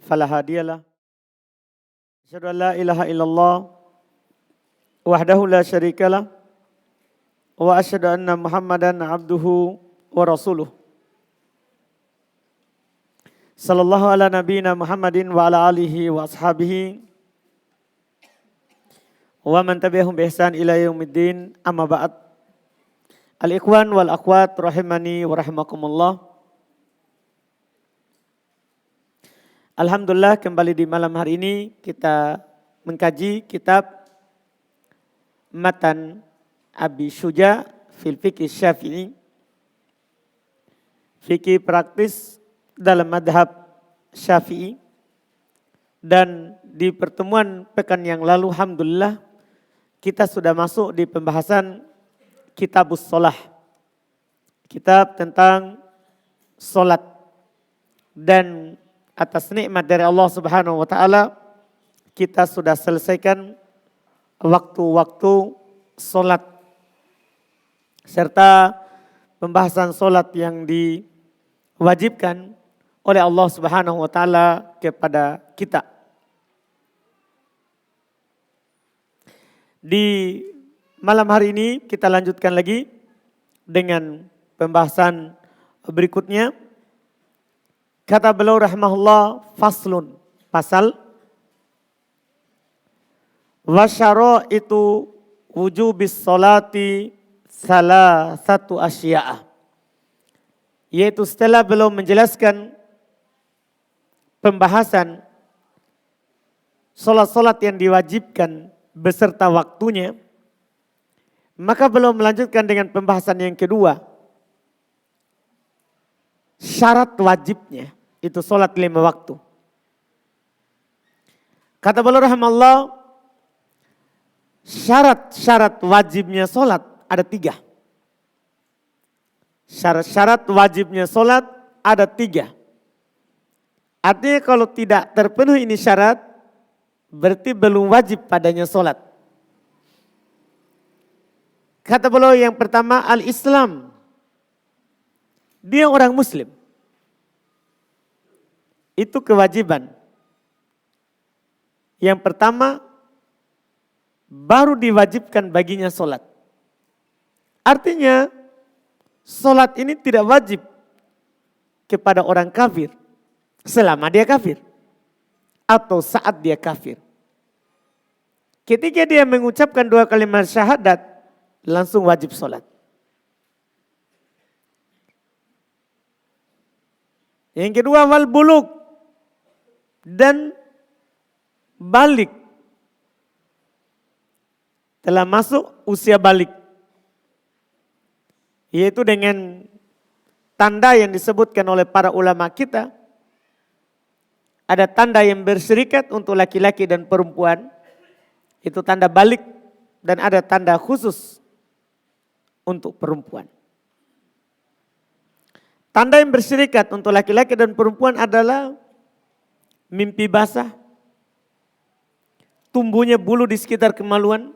فلا هادي له أشهد أن لا إله إلا الله وحده لا شريك له وأشهد أن محمدا عبده ورسوله صلى الله على نبينا محمد وعلى آله وأصحابه ومن تبعهم بإحسان إلى يوم الدين أما بعد. Al-ikhwan wal akhwat rahimani wa rahimakumullah. Alhamdulillah kembali di malam hari ini kita mengkaji kitab Matan Abi Syuja fil Fiqh Syafi'i. Fikih praktis dalam madhab Syafi'i. Dan di pertemuan pekan yang lalu alhamdulillah kita sudah masuk di pembahasan Kitabus Shalah, kitab tentang solat. Dan atas nikmat dari Allah Subhanahu wa taala kita sudah selesaikan waktu-waktu solat serta pembahasan solat yang diwajibkan oleh Allah Subhanahu wa taala kepada kita. Di malam hari ini kita lanjutkan lagi dengan pembahasan berikutnya. Kata beliau rahimahullah, faslun, pasal wasyaraitu wujubis sholati salah satu asya'a. Yaitu setelah beliau menjelaskan pembahasan solat-solat yang diwajibkan beserta waktunya, maka beliau melanjutkan dengan pembahasan yang kedua. Syarat wajibnya itu sholat 5 waktu. Kata beliau rahimahullah, syarat-syarat wajibnya sholat ada 3. Syarat-syarat wajibnya sholat ada 3. Artinya kalau tidak terpenuhi ini syarat, berarti belum wajib padanya sholat. Kata beliau yang pertama al-Islam. Dia orang Muslim. Itu kewajiban. Yang pertama baru diwajibkan baginya sholat. Artinya sholat ini tidak wajib kepada orang kafir selama dia kafir atau saat dia kafir. Ketika dia mengucapkan 2 kalimat syahadat, langsung wajib sholat. Yang kedua wal bulug, dan balik, telah masuk usia balik. Yaitu dengan tanda yang disebutkan oleh para ulama kita. Ada tanda yang berserikat untuk laki-laki dan perempuan, itu tanda balik, dan ada tanda khusus untuk perempuan. Tanda yang berserikat untuk laki-laki dan perempuan adalah mimpi basah, tumbuhnya bulu di sekitar kemaluan.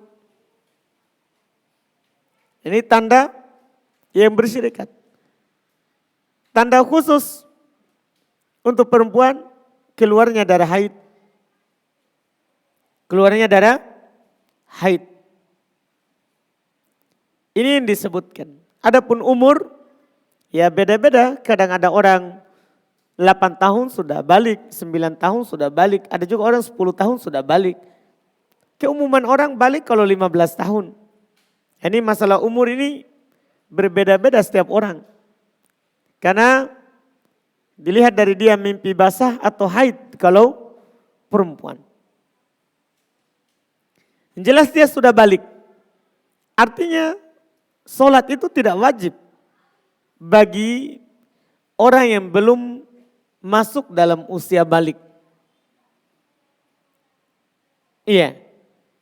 Ini tanda yang berserikat. Tanda khusus untuk perempuan, keluarnya darah haid. Keluarnya darah haid. Ini yang disebutkan. Adapun umur, ya beda-beda. Kadang ada orang 8 tahun sudah balik, 9 tahun sudah balik. Ada juga orang 10 tahun sudah balik. Keumuman orang balik kalau 15 tahun. Ini masalah umur ini berbeda-beda setiap orang. Karena dilihat dari dia mimpi basah atau haid kalau perempuan. Yang jelas dia sudah balik. Artinya sholat itu tidak wajib bagi orang yang belum masuk dalam usia balik. Iya.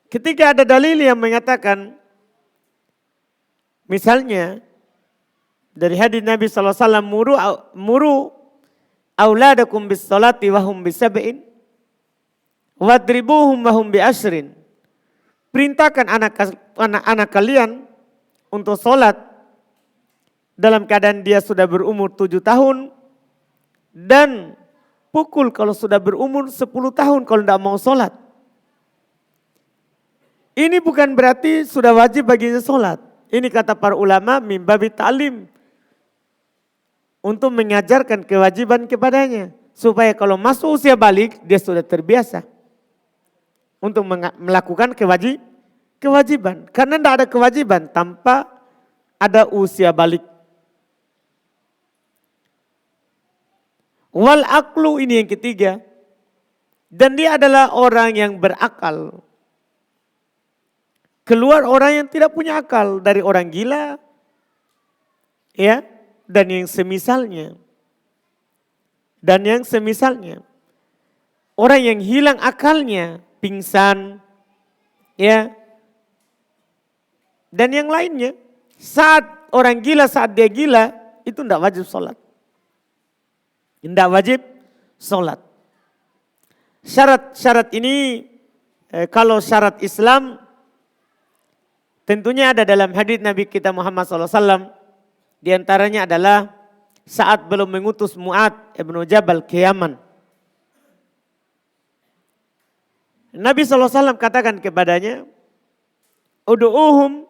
Ketika ada dalil yang mengatakan, misalnya dari hadis Nabi SAW, muru auladakum bis salati wahum bisab'in wadribuhum wahum bi ashrin. Perintahkan anak-anak kalian untuk sholat dalam keadaan dia sudah berumur 7 tahun dan dipukul kalau sudah berumur 10 tahun kalau tidak mau sholat. Ini bukan berarti sudah wajib baginya sholat. Ini kata para ulama mimbabi ta'lim. Untuk mengajarkan kewajiban kepadanya. Supaya kalau masuk usia balik dia sudah terbiasa. Untuk melakukan kewajiban. Karena tidak ada kewajiban tanpa ada usia balik. Wal aklu ini yang ketiga. Dan dia adalah orang yang berakal. Keluar orang yang tidak punya akal. Dari orang gila. Ya. Dan yang semisalnya. Orang yang hilang akalnya. Pingsan. Ya. Dan yang lainnya. Saat orang gila, saat dia gila. Itu tidak wajib sholat. Tidak wajib sholat. Syarat-syarat ini. Kalau syarat Islam. Tentunya ada dalam hadits Nabi kita Muhammad SAW. Di antaranya adalah saat belum mengutus Mu'ad ibn Jabal ke Yaman. Nabi SAW katakan kepadanya, Udu'uhum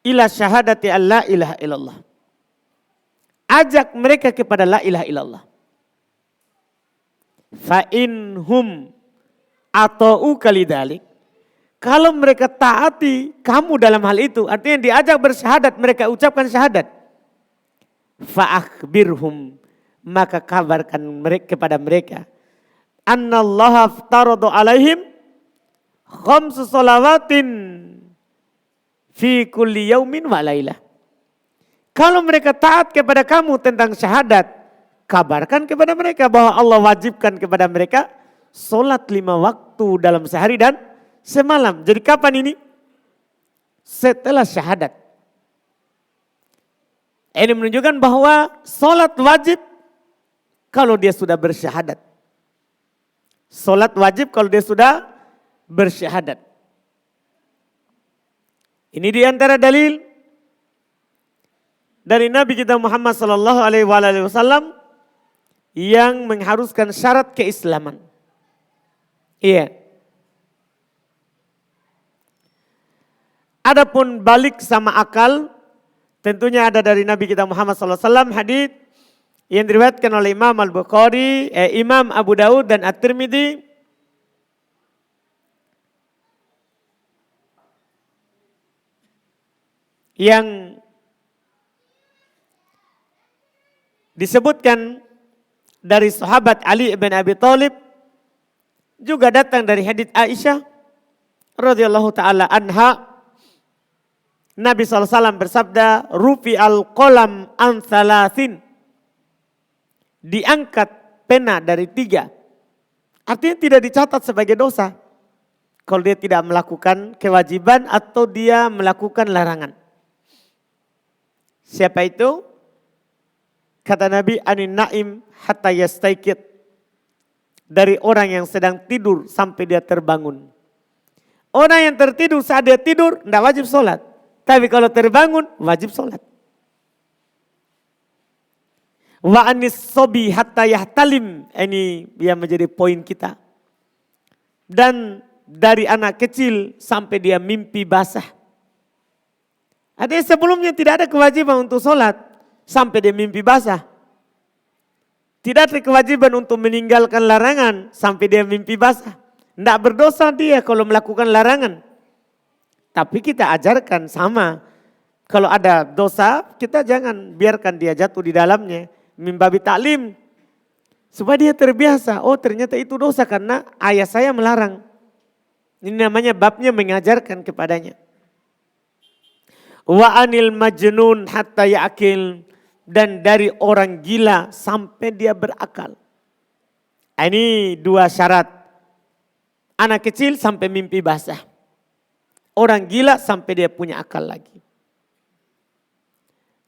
ila syahadati an la ilaha illallah. Ajak mereka kepada la ilaha illallah. Fa'inhum ata'u kalidalik. Kalau mereka taati kamu dalam hal itu, artinya diajak bersyahadat, mereka ucapkan syahadat. Fa'akhbirhum, maka kabarkan mereka kepada mereka. Annallaha aftaradu alaihim khamsu salawatin fi kulli yaumin wa lailah. Kalau mereka taat kepada kamu tentang syahadat, kabarkan kepada mereka bahwa Allah wajibkan kepada mereka solat 5 waktu dalam sehari dan semalam. Jadi kapan ini? Setelah syahadat. Ini menunjukkan bahwa solat wajib kalau dia sudah bersyahadat. Solat wajib kalau dia sudah bersyahadat. Ini diantara dalil dari Nabi kita Muhammad SAW yang mengharuskan syarat keislaman. Iya. Adapun balik sama akal, tentunya ada dari Nabi kita Muhammad SAW hadits yang diriwayatkan oleh Imam Al-Bukhari, Imam Abu Daud dan At-Tirmidzi. Yang disebutkan dari sahabat Ali bin Abi Thalib, juga datang dari hadits Aisyah radhiyallahu taala anha. Nabi SAW bersabda, Rufi al-qalam an thalathin. Diangkat pena dari 3. Artinya tidak dicatat sebagai dosa. Kalau dia tidak melakukan kewajiban atau dia melakukan larangan. Siapa itu? Kata Nabi, anin naim hatta yastaikid. Dari orang yang sedang tidur sampai dia terbangun. Orang yang tertidur saat dia tidur, tidak wajib sholat. Tapi kalau terbangun, wajib sholat. Wa anis sobi hatta yahtalim. Ini yang menjadi poin kita. Dan dari anak kecil sampai dia mimpi basah. Artinya sebelumnya tidak ada kewajiban untuk sholat. Sampai dia mimpi basah. Tidak ada kewajiban untuk meninggalkan larangan. Sampai dia mimpi basah. Tidak berdosa dia kalau melakukan larangan. Tapi kita ajarkan sama. Kalau ada dosa, kita jangan biarkan dia jatuh di dalamnya. Mimbabi ta'lim. Supaya dia terbiasa. Oh ternyata itu dosa karena ayah saya melarang. Ini namanya babnya mengajarkan kepadanya. Wa anil majnun hatta ya'akil. Dan dari orang gila sampai dia berakal. Ini 2 syarat. Anak kecil sampai mimpi basah. Orang gila sampai dia punya akal lagi.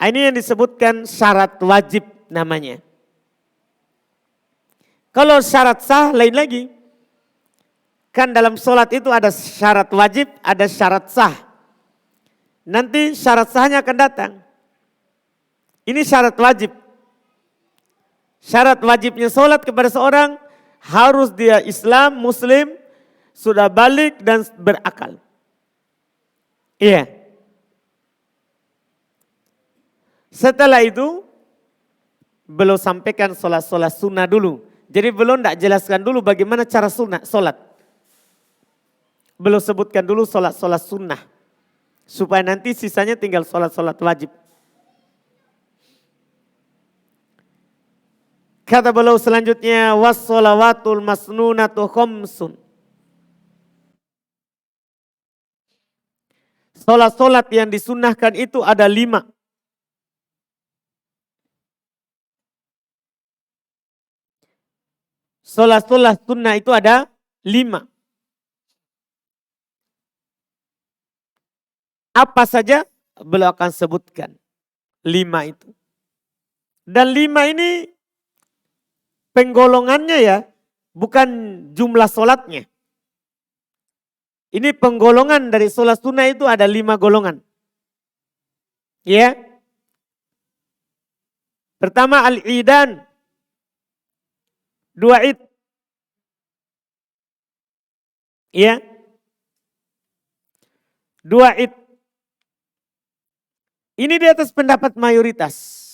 Ini yang disebutkan syarat wajib namanya. Kalau syarat sah lain lagi. Kan dalam sholat itu ada syarat wajib, ada syarat sah. Nanti syarat sahnya akan datang. Ini syarat wajib. Syarat wajibnya sholat kepada seorang harus dia Islam, Muslim, sudah balik dan berakal. Iya. Setelah itu belum sampaikan sholat sunnah dulu. Jadi belum tidak jelaskan dulu bagaimana cara sholat. Belum sebutkan dulu sholat sunnah. Supaya nanti sisanya tinggal sholat wajib. Kata beliau selanjutnya, wassolawatul masnunatu khamsun. Sholat yang disunnahkan itu ada 5. Sholat sunnah itu ada 5. Apa saja beliau akan sebutkan. 5 itu. Dan 5 ini penggolongannya ya, bukan jumlah sholatnya. Ini penggolongan dari sholat sunnah itu ada 5 golongan. Ya. Pertama al-idan. 2 id. Ya. 2 id. Ini di atas pendapat mayoritas.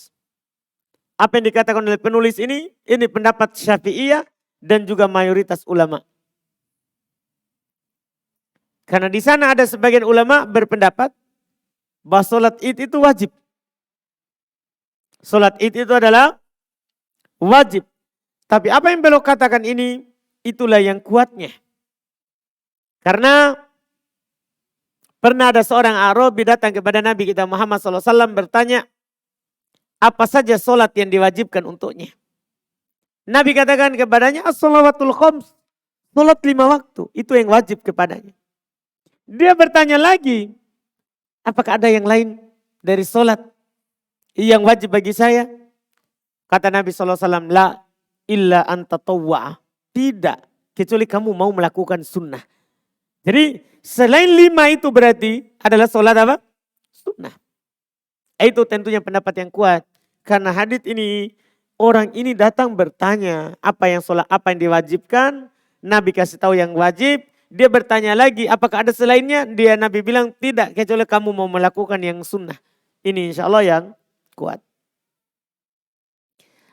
Apa yang dikatakan oleh penulis ini pendapat Syafi'iyah dan juga mayoritas ulama. Karena di sana ada sebagian ulama berpendapat bahwa sholat id itu wajib. Sholat id itu adalah wajib. Tapi apa yang beliau katakan ini, itulah yang kuatnya. Karena pernah ada seorang Arabi datang kepada Nabi kita Muhammad SAW bertanya, apa saja sholat yang diwajibkan untuknya. Nabi katakan kepadanya, as-sholawatul khams. Sholat 5 waktu, itu yang wajib kepadanya. Dia bertanya lagi, apakah ada yang lain dari sholat yang wajib bagi saya? Kata Nabi SAW, la illa anta tawwa'a. Tidak, kecuali kamu mau melakukan sunnah. Jadi selain 5 itu berarti adalah sholat apa? Sunnah. Itu tentunya pendapat yang kuat. Karena hadits ini, orang ini datang bertanya apa yang diwajibkan. Nabi kasih tahu yang wajib. Dia bertanya lagi apakah ada selainnya. Nabi bilang tidak kecuali kamu mau melakukan yang sunnah. Ini insya Allah yang kuat.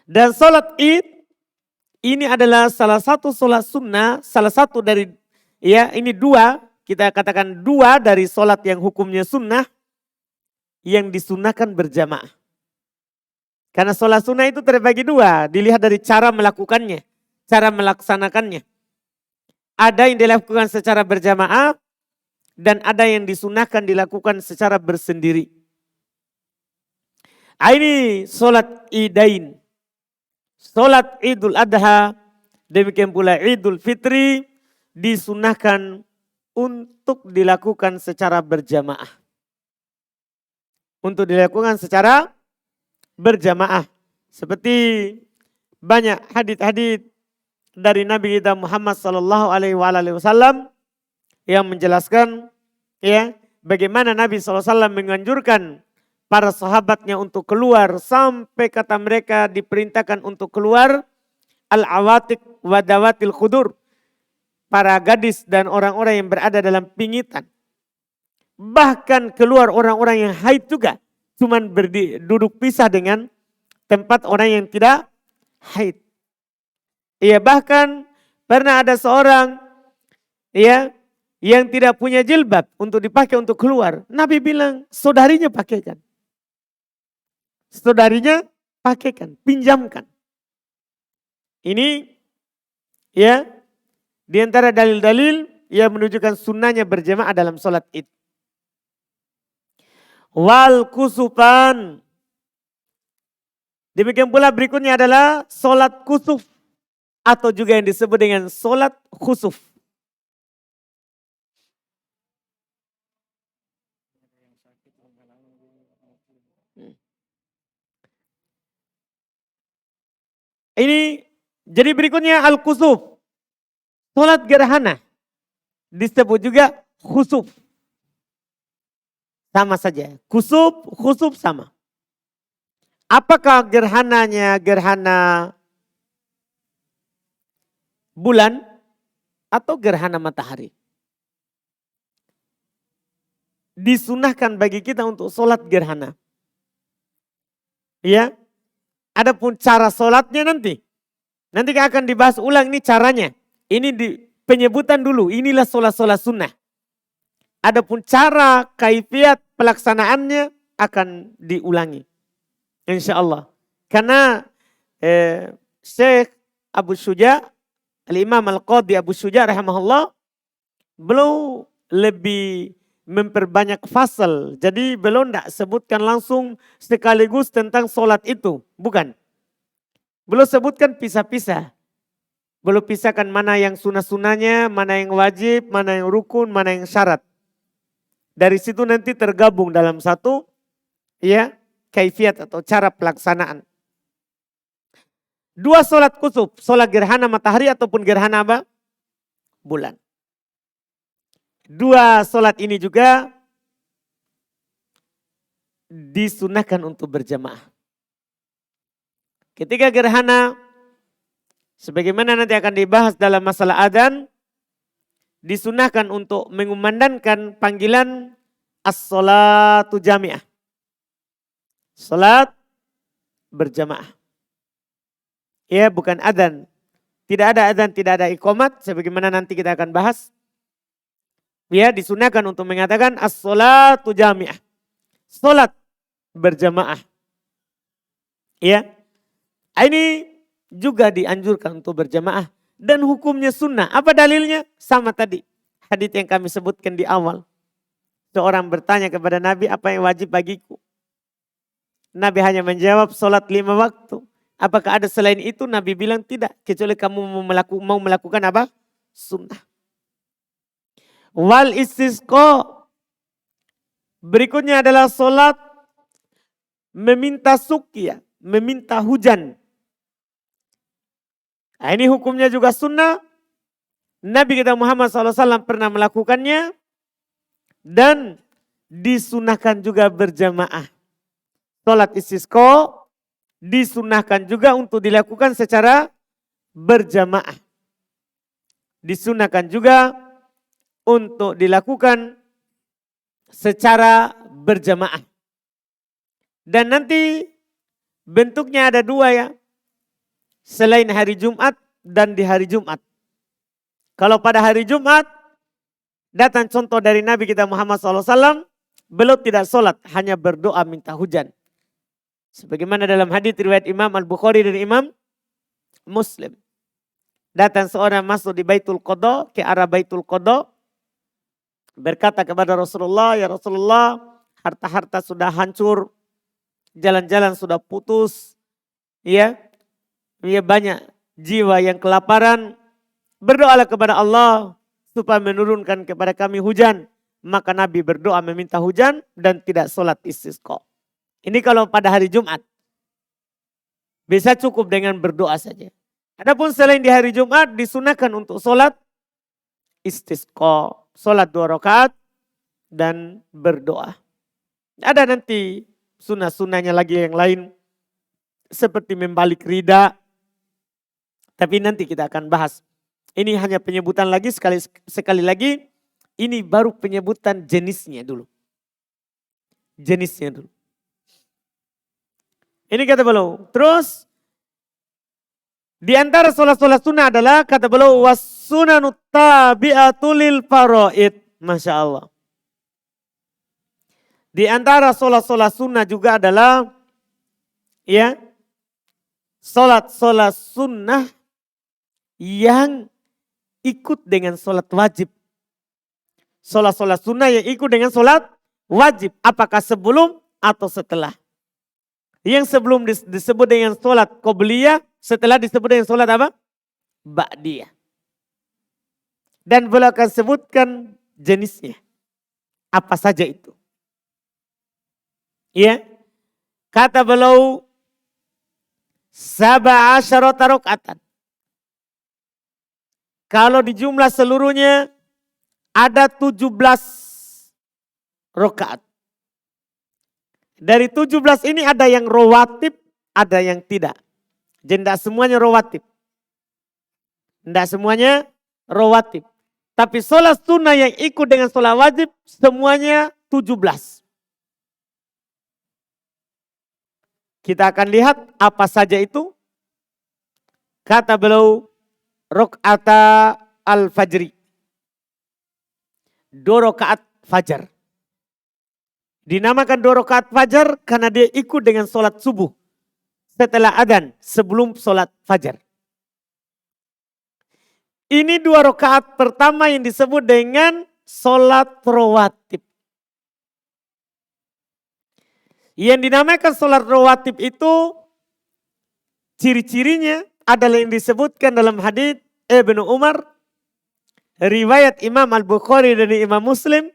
Dan sholat id ini adalah salah satu sholat sunnah. Salah satu dari ini 2. Kita katakan 2 dari sholat yang hukumnya sunnah. Yang disunnahkan berjamaah. Karena sholat sunnah itu terbagi 2. Dilihat dari cara melakukannya. Cara melaksanakannya. Ada yang dilakukan secara berjamaah. Dan ada yang disunnahkan dilakukan secara bersendiri. Ini sholat idain. Sholat idul adha. Demikian pula idul fitri. Disunnahkan untuk dilakukan secara berjamaah. Untuk dilakukan secara berjamaah. Seperti banyak hadits dari Nabi kita Muhammad SAW yang menjelaskan bagaimana Nabi SAW menganjurkan para sahabatnya untuk keluar sampai kata mereka diperintahkan untuk keluar al-awatiq wadawatil khudur. Para gadis dan orang-orang yang berada dalam pingitan. Bahkan keluar orang-orang yang haid juga. Cuman duduk pisah dengan tempat orang yang tidak haid. Bahkan pernah ada seorang yang tidak punya jilbab untuk dipakai untuk keluar. Nabi bilang saudarinya pakaikan. Saudarinya pakaikan, pinjamkan. Ini di antara dalil-dalil yang menunjukkan sunnahnya berjamaah dalam sholat id. Wal kusufan. Demikian pula berikutnya adalah sholat kusuf. Atau juga yang disebut dengan sholat khusuf. Ini jadi berikutnya al-kusuf. Sholat gerhana. Disebut juga khusuf. Sama saja. Khusuf sama. Apakah gerhananya gerhana bulan atau gerhana matahari. Disunahkan bagi kita untuk sholat gerhana. Ya, adapun cara sholatnya nanti akan dibahas ulang ini caranya. Ini di penyebutan dulu, inilah sholat-sholat sunnah. Adapun cara kaifiat pelaksanaannya akan diulangi. Insya Allah. Karena Syekh Abu Syuja, Al-Imam Al-Qadhi Abu Syuja rahimahullah, beliau lebih memperbanyak fasal. Jadi beliau tidak sebutkan langsung sekaligus tentang sholat itu. Bukan. Beliau sebutkan pisah-pisah. Beliau pisahkan mana yang sunnah-sunnahnya, mana yang wajib, mana yang rukun, mana yang syarat. Dari situ nanti tergabung dalam satu ya kaifiat atau cara pelaksanaan. Dua sholat kusuf, sholat gerhana matahari ataupun gerhana apa? Bulan. Dua sholat ini juga disunahkan untuk berjamaah. Ketika gerhana, sebagaimana nanti akan dibahas dalam masalah adzan, disunahkan untuk mengumandangkan panggilan as-sholatu jami'ah. Salat berjamaah. Ya, bukan adzan. Tidak ada adzan, tidak ada iqamat, sebagaimana nanti kita akan bahas. Ya, disunahkan untuk mengatakan as-sholatu jami'ah. Salat berjamaah. Ya. Ini juga dianjurkan untuk berjamaah dan hukumnya sunnah. Apa dalilnya? Sama tadi. Hadits yang kami sebutkan di awal. Seorang bertanya kepada Nabi, apa yang wajib bagiku? Nabi hanya menjawab sholat 5 waktu. Apakah ada selain itu? Nabi bilang tidak. Kecuali kamu mau melakukan apa? Sunnah. Wal istisqa. Berikutnya adalah sholat meminta suqya, meminta hujan. Nah, ini hukumnya juga sunnah. Nabi kita Muhammad SAW pernah melakukannya. Dan disunahkan juga berjamaah. Sholat istisqa disunahkan juga untuk dilakukan secara berjamaah. Disunahkan juga untuk dilakukan secara berjamaah. Dan nanti bentuknya ada dua ya. Selain hari Jumat dan di hari Jumat. Kalau pada hari Jumat, datang contoh dari Nabi kita Muhammad SAW, beliau tidak sholat, hanya berdoa minta hujan. Sebagaimana dalam hadits riwayat Imam Al-Bukhari dan Imam Muslim. Datang seorang masuk di Baitul Qadha, ke arah Baitul Qadha, berkata kepada Rasulullah, ya Rasulullah, harta-harta sudah hancur, jalan-jalan sudah putus, ya banyak jiwa yang kelaparan, berdoalah kepada Allah supaya menurunkan kepada kami hujan. Maka Nabi berdoa meminta hujan dan tidak sholat istisqa. Ini kalau pada hari Jumat. Bisa cukup dengan berdoa saja. Adapun selain di hari Jumat disunahkan untuk sholat istisqa. Sholat 2 rakaat dan berdoa. Ada nanti sunnah-sunnahnya lagi yang lain. Seperti membalik rida. Tapi nanti kita akan bahas. Ini hanya penyebutan lagi sekali lagi. Ini baru penyebutan jenisnya dulu. Jenisnya dulu. Ini kata beliau. Terus di antara sholat-sholat sunnah adalah kata beliau was-sunanut tabi'atul lil faraid. Masya Allah. Di antara sholat-sholat sunnah juga adalah ya sholat-sholat sunnah yang ikut dengan sholat wajib. Sholat-sholat sunnah yang ikut dengan sholat wajib. Apakah sebelum atau setelah? Yang sebelum disebut dengan sholat qobliyah, setelah disebut dengan sholat apa? Ba'diyah. Dan beliau akan sebutkan jenisnya. Apa saja itu? Ya. Kata beliau, 17 rakaatan. Kalau di jumlah seluruhnya ada 17 rakaat. Dari 17 ini ada yang rawatib, ada yang tidak. Jadi tidak semuanya rawatib. Tidak semuanya rawatib. Tapi sholat sunnah yang ikut dengan sholat wajib semuanya 17. Kita akan lihat apa saja itu. Kata beliau, rok'ata al-fajri. 2 rakaat fajar. Dinamakan 2 rakaat fajar karena dia ikut dengan sholat subuh. Setelah adzan sebelum sholat fajar. Ini 2 rakaat pertama yang disebut dengan sholat rawatib. Yang dinamakan sholat rawatib itu ciri-cirinya adalah yang disebutkan dalam hadits Ibnu Umar, riwayat Imam Al-Bukhari dan Imam Muslim,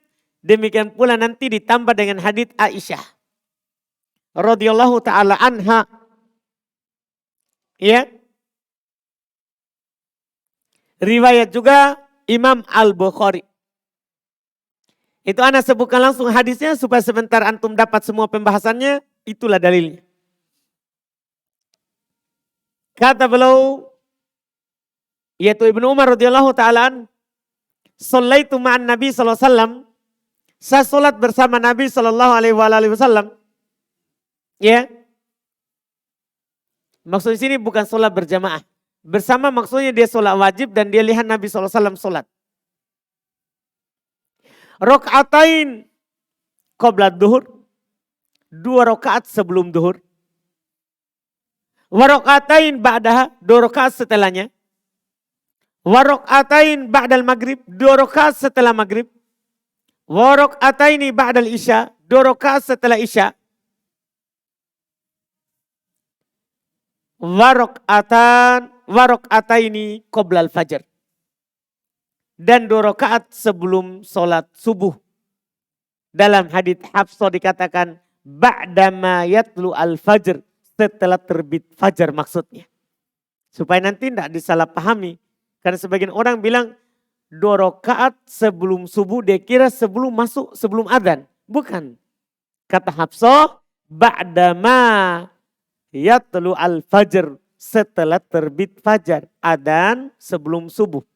demikian pula nanti ditambah dengan hadits Aisyah radhiyallahu taala anha. Ya. Riwayat juga Imam Al-Bukhari. Itu ana sebutkan langsung hadisnya supaya sebentar antum dapat semua pembahasannya, itulah dalilnya. Kata beliau, yaitu Ibnu Umar radhiyallahu ta'ala, "Shallaitu ma'an Nabi sallallahu alaihi wasallam." Saya salat bersama Nabi sallallahu alaihi wasallam. Ya. Maksud di sini bukan salat berjamaah. Bersama maksudnya dia salat wajib dan dia lihat Nabi sallallahu alaihi wasallam salat. Rakaatain qabla duhur. 2 rakaat sebelum duhur. Wa rakaatain ba'daha, 2 rakaat setelahnya. Wa rakaatain ba'dal maghrib, 2 rakaat setelah maghrib. Wa rakaataini ba'dal isya, 2 rakaat setelah isya. Wa rakaataini qoblal fajar. Dan 2 rakaat sebelum sholat subuh. Dalam hadits Hafsah dikatakan ba'dama yatlu al-fajr, setelah terbit fajar maksudnya. Supaya nanti tidak disalahpahami. Karena sebagian orang bilang 2 rakaat sebelum subuh dia kira sebelum masuk, sebelum adzan. Bukan. Kata Hafsah ba'dama yatlu al-fajr, setelah terbit fajar. Adzan sebelum subuh.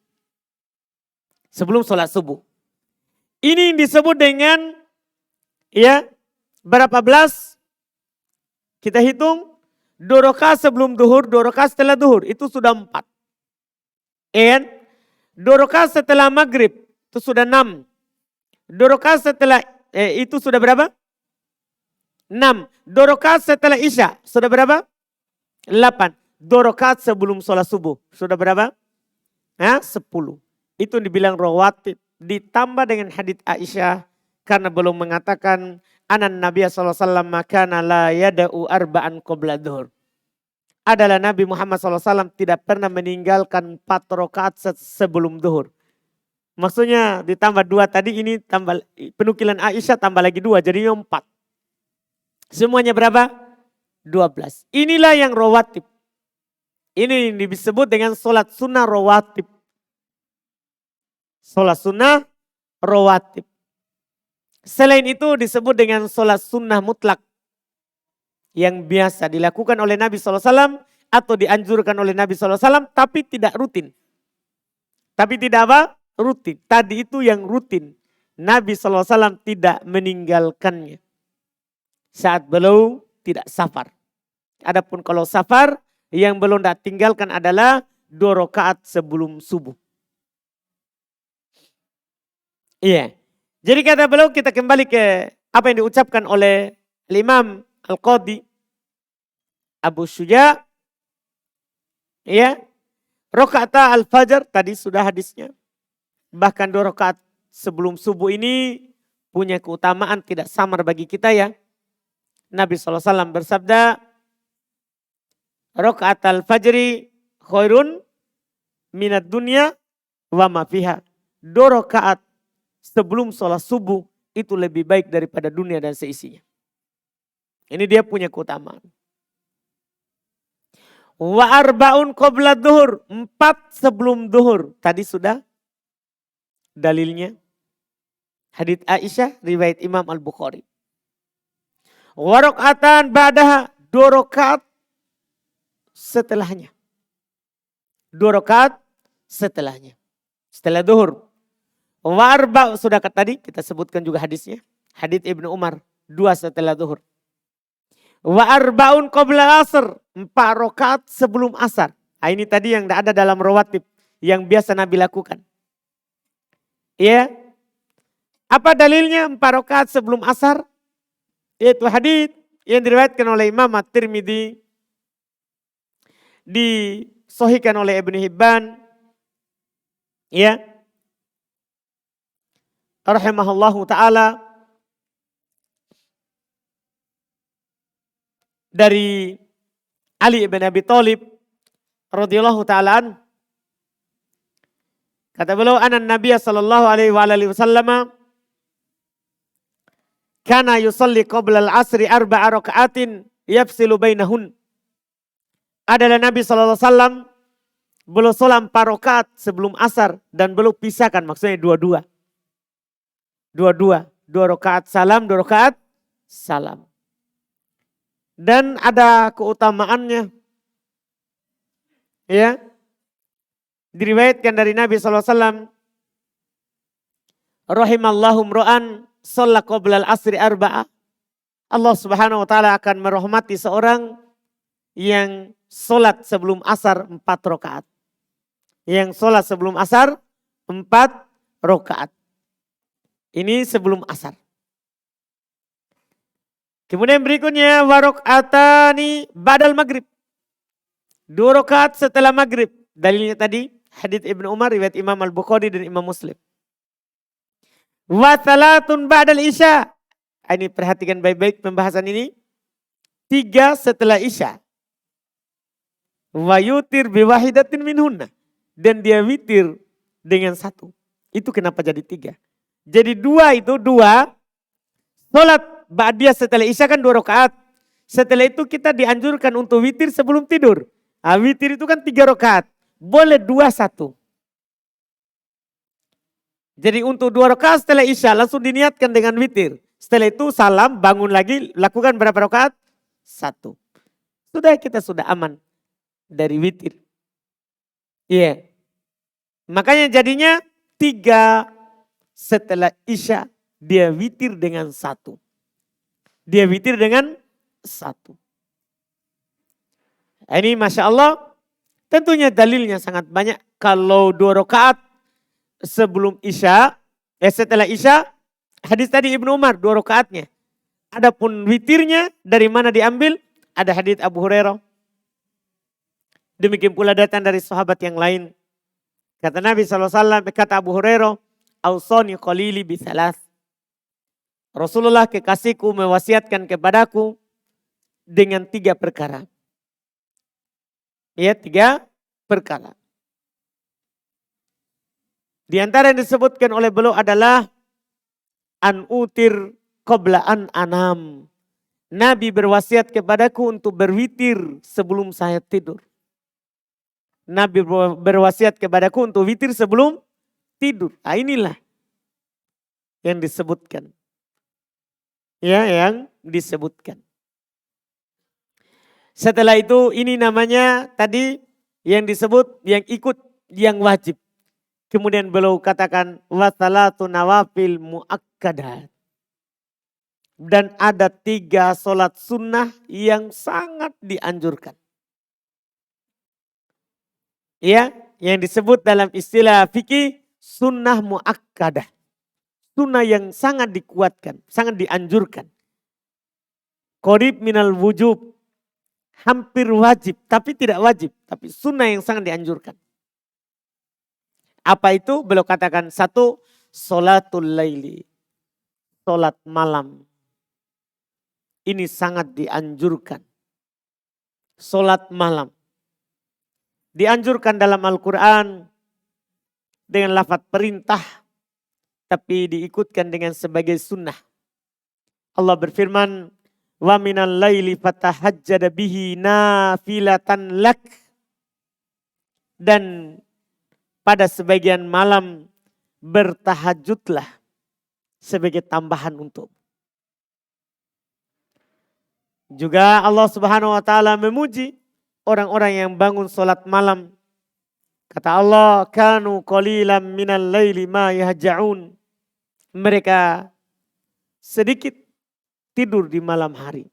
Sebelum sholat subuh. Ini yang disebut dengan ya berapa belas? Kita hitung 2 rakaat sebelum duhur, 2 rakaat setelah duhur. Itu sudah 4. And 2 rakaat setelah maghrib itu sudah 6. 2 rakaat setelah itu sudah berapa? 6. 2 rakaat setelah isya sudah berapa? 8. 2 rakaat sebelum sholat subuh sudah berapa? 10. Itu dibilang rawatib. Ditambah dengan hadits Aisyah. Karena belum mengatakan anan Nabi SAW makana la yada'u arba'an qabla dhuhr. Adalah Nabi Muhammad SAW tidak pernah meninggalkan 4 rakaat sebelum duhur. Maksudnya ditambah 2 tadi, ini tambah penukilan Aisyah tambah lagi 2 jadinya 4. Semuanya berapa? 12. Inilah yang rawatib. Ini disebut dengan sholat sunnah rawatib. Sholat sunnah rawatib. Selain itu disebut dengan sholat sunnah mutlak. Yang biasa dilakukan oleh Nabi SAW atau dianjurkan oleh Nabi SAW tapi tidak rutin. Tapi tidak apa? Rutin. Tadi itu yang rutin. Nabi SAW tidak meninggalkannya. Saat beliau tidak safar. Adapun kalau safar yang belum tidak tinggalkan adalah 2 rakaat sebelum subuh. Iya. Jadi kata beliau kita kembali ke apa yang diucapkan oleh Imam Al-Qadhi Abu Syuja. Ya. Rakaat al-fajr tadi sudah hadisnya. Bahkan 2 rakaat sebelum subuh ini punya keutamaan tidak samar bagi kita ya. Nabi SAW bersabda, rakaat al-fajri khairun minad dunya wa ma fiha. 2 rakaat sebelum sholat subuh itu lebih baik daripada dunia dan seisinya. Ini dia punya keutamaan. Wa arba'un qabla duhur. 4 sebelum duhur. Tadi sudah dalilnya. Hadits Aisyah riwayat Imam Al-Bukhari. Wa raka'atan ba'daha. 2 rakaat setelahnya. 2 rakaat setelahnya. Setelah duhur. Wa arba' sudah tadi kita sebutkan juga hadisnya. Hadis Ibnu Umar 2 setelah duhur. Wa arba'un qabla asr, 4 rakaat sebelum asar. Nah, ini tadi yang ada dalam rawatib yang biasa Nabi lakukan. Ya. Apa dalilnya 4 rakaat sebelum asar? Yaitu hadis yang diriwayatkan oleh Imam At-Tirmidzi, disahihkan oleh Ibnu Hibban, ya, rahimahullahu taala, dari Ali bin Abi Thalib radhiyallahu taala. Kata beliau, anan Nabiya sallallahu alaihi wasallam kana yusalli qabla al-asri 4 raka'atin yafsilu bainahun. Adalah Nabi sallallahu alaihi wasallam beliau salat 4 rakaat sebelum asar dan beliau pisahkan, maksudnya dua-dua. Dua-dua, 2 rakaat salam, 2 rakaat salam. Dan ada keutamaannya. Ya. Diriwayatkan dari Nabi sallallahu alaihi wasallam, rahimallahu mra'an shalla qabla al-asri 4. Allah Subhanahu wa taala akan merahmati seorang yang salat sebelum asar 4 rakaat. Yang salat sebelum asar 4 rakaat. Ini sebelum asar. Kemudian berikutnya warokatani badal maghrib. 2 rakaat setelah maghrib. Dalilnya tadi hadits Ibnu Umar riwayat Imam Al-Bukhari dan Imam Muslim. Wa salatun ba'dal isya. Ini perhatikan baik-baik pembahasan ini. 3 setelah isya. Wa yutir biwahidatin minhunna. Dan dia witir dengan 1. Itu kenapa jadi 3? Jadi 2 itu 2. Salat ba'diyah setelah isya kan 2 rakaat. Setelah itu kita dianjurkan untuk witir sebelum tidur. Nah, witir itu kan 3 rakaat. Boleh 2-1. Jadi untuk 2 rakaat setelah isya langsung diniatkan dengan witir. Setelah itu salam, bangun lagi, lakukan berapa rakaat? 1. Kita sudah aman dari witir. Iya. Makanya jadinya 3 setelah isya dia witir dengan 1. Dia witir dengan 1. Ini Masya Allah, tentunya dalilnya sangat banyak. Kalau 2 rakaat sebelum isya, setelah isya, hadis tadi Ibnu Umar 2 rakaatnya. Adapun witirnya dari mana diambil? Ada hadis Abu Hurairah. Demikian pula datang dari sahabat yang lain. Kata Nabi SAW, kata Abu Hurairah, Ausoni qalili bisalas. Rasulullah kekasihku mewasiatkan kepadaku dengan 3 perkara. Ya, 3 perkara. Di antara yang disebutkan oleh beliau adalah an utir qabla an anam. Nabi berwasiat kepadaku untuk berwitir sebelum saya tidur. Nabi berwasiat kepadaku untuk witir sebelum tidur. Nah, inilah yang disebutkan. Ya, yang disebutkan. Setelah itu ini namanya tadi yang disebut yang ikut yang wajib. Kemudian beliau katakan wasalatu nawafil muakkadat. Dan ada 3 sholat sunnah yang sangat dianjurkan. Ya, yang disebut dalam istilah fikih sunnah muakkadah. Sunnah yang sangat dikuatkan, sangat dianjurkan. Qorib minal wujub. Hampir wajib, tapi tidak wajib. Tapi sunnah yang sangat dianjurkan. Apa itu? Beliau katakan 1, sholatul laili. Sholat malam. Ini sangat dianjurkan. Sholat malam. Dianjurkan dalam Al-Quran dengan lafaz perintah. Tapi diikutkan dengan sebagai sunnah. Allah berfirman, wa minal laili fatahajjada bihi nafilatan lak. Dan pada sebagian malam bertahajudlah sebagai tambahan untuk. Juga Allah Subhanahu wa taala memuji orang-orang yang bangun sholat malam Kata Allah, kanu qalilan minal laili ma yahja'un. Mereka sedikit tidur di malam hari.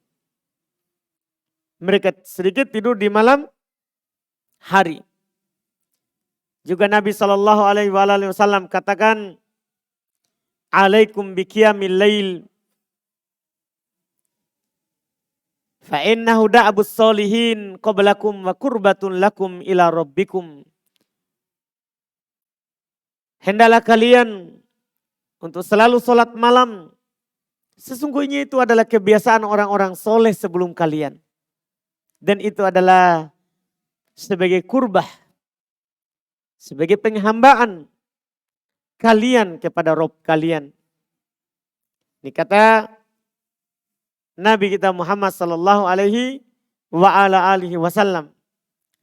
Mereka sedikit tidur di malam hari. Juga Nabi SAW katakan, alaikum biqiyamil lail. Fa innahu da'abus solihin qablakum wa kurbatun lakum ila rabbikum. Hendaklah kalian untuk selalu sholat malam. Sesungguhnya itu adalah kebiasaan orang-orang soleh sebelum kalian. Dan itu adalah sebagai kurbah, sebagai penghambaan kalian kepada Rabb kalian. Ini kata Nabi kita Muhammad sallallahu alaihi wa ala alihi wasallam.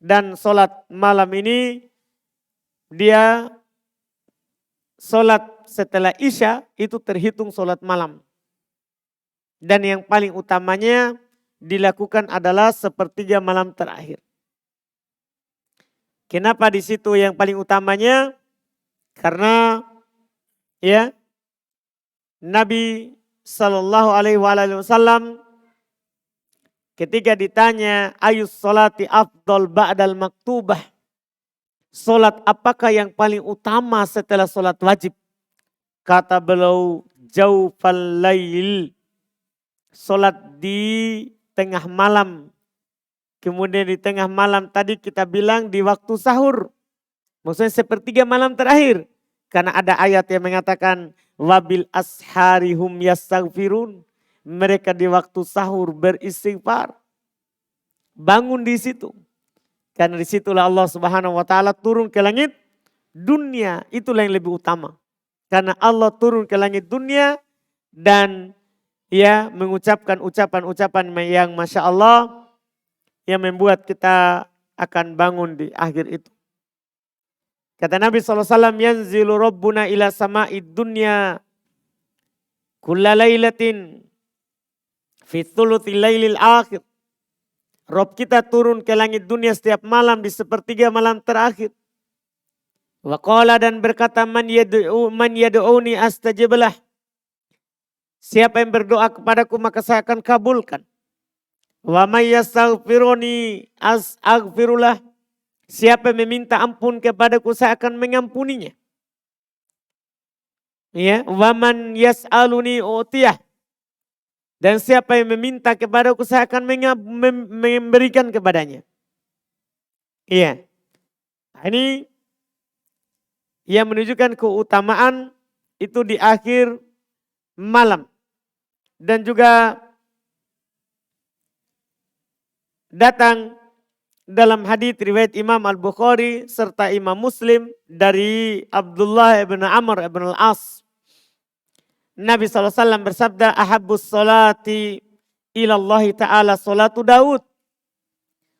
Dan sholat malam ini dia sholat setelah Isya itu terhitung sholat malam. Dan yang paling utamanya dilakukan adalah sepertiga malam terakhir. Kenapa di situ yang paling utamanya? Karena ya Nabi Sallallahu Alaihi Wasallam ketika ditanya ayus sholati afdol ba'dal maktubah, solat apakah yang paling utama setelah solat wajib? Kata beliau, jaufal lail, solat di tengah malam. Kemudian di tengah malam tadi kita bilang di waktu sahur. Maksudnya sepertiga malam terakhir. Karena ada ayat yang mengatakan wabil asharihum yastaghfirun. Mereka di waktu sahur beristighfar. Bangun di situ. Karena di situlah Allah Subhanahu wa taala turun ke langit dunia, itulah yang lebih utama. Karena Allah turun ke langit dunia dan ya mengucapkan ucapan-ucapan yang Masya Allah yang membuat kita akan bangun di akhir itu. Kata Nabi SAW, yanzilu rabbuna ila sama'id dunya kulla laylatin fi thuluthil lailil akhir. Rob kita turun ke langit dunia setiap malam di sepertiga malam terakhir. Wa qala dan berkata man yad'uni astajib lah. Siapa yang berdoa kepadaku maka saya akan kabulkan. Wa may yastaghfiruni aghfirullah. Siapa yang meminta ampun kepadaku saya akan mengampuninya. Ya, wa man yas'aluni u'tiyah. Dan siapa yang meminta kepadaku saya akan memberikan kepadanya. Iya. Ini yang menunjukkan keutamaan itu di akhir malam. Dan juga datang dalam hadits riwayat Imam Al-Bukhari serta Imam Muslim dari Abdullah ibn Amr ibn al-As. Nabi SAW bersabda, ahabbus salati ilallahi ta'ala salatu Daud.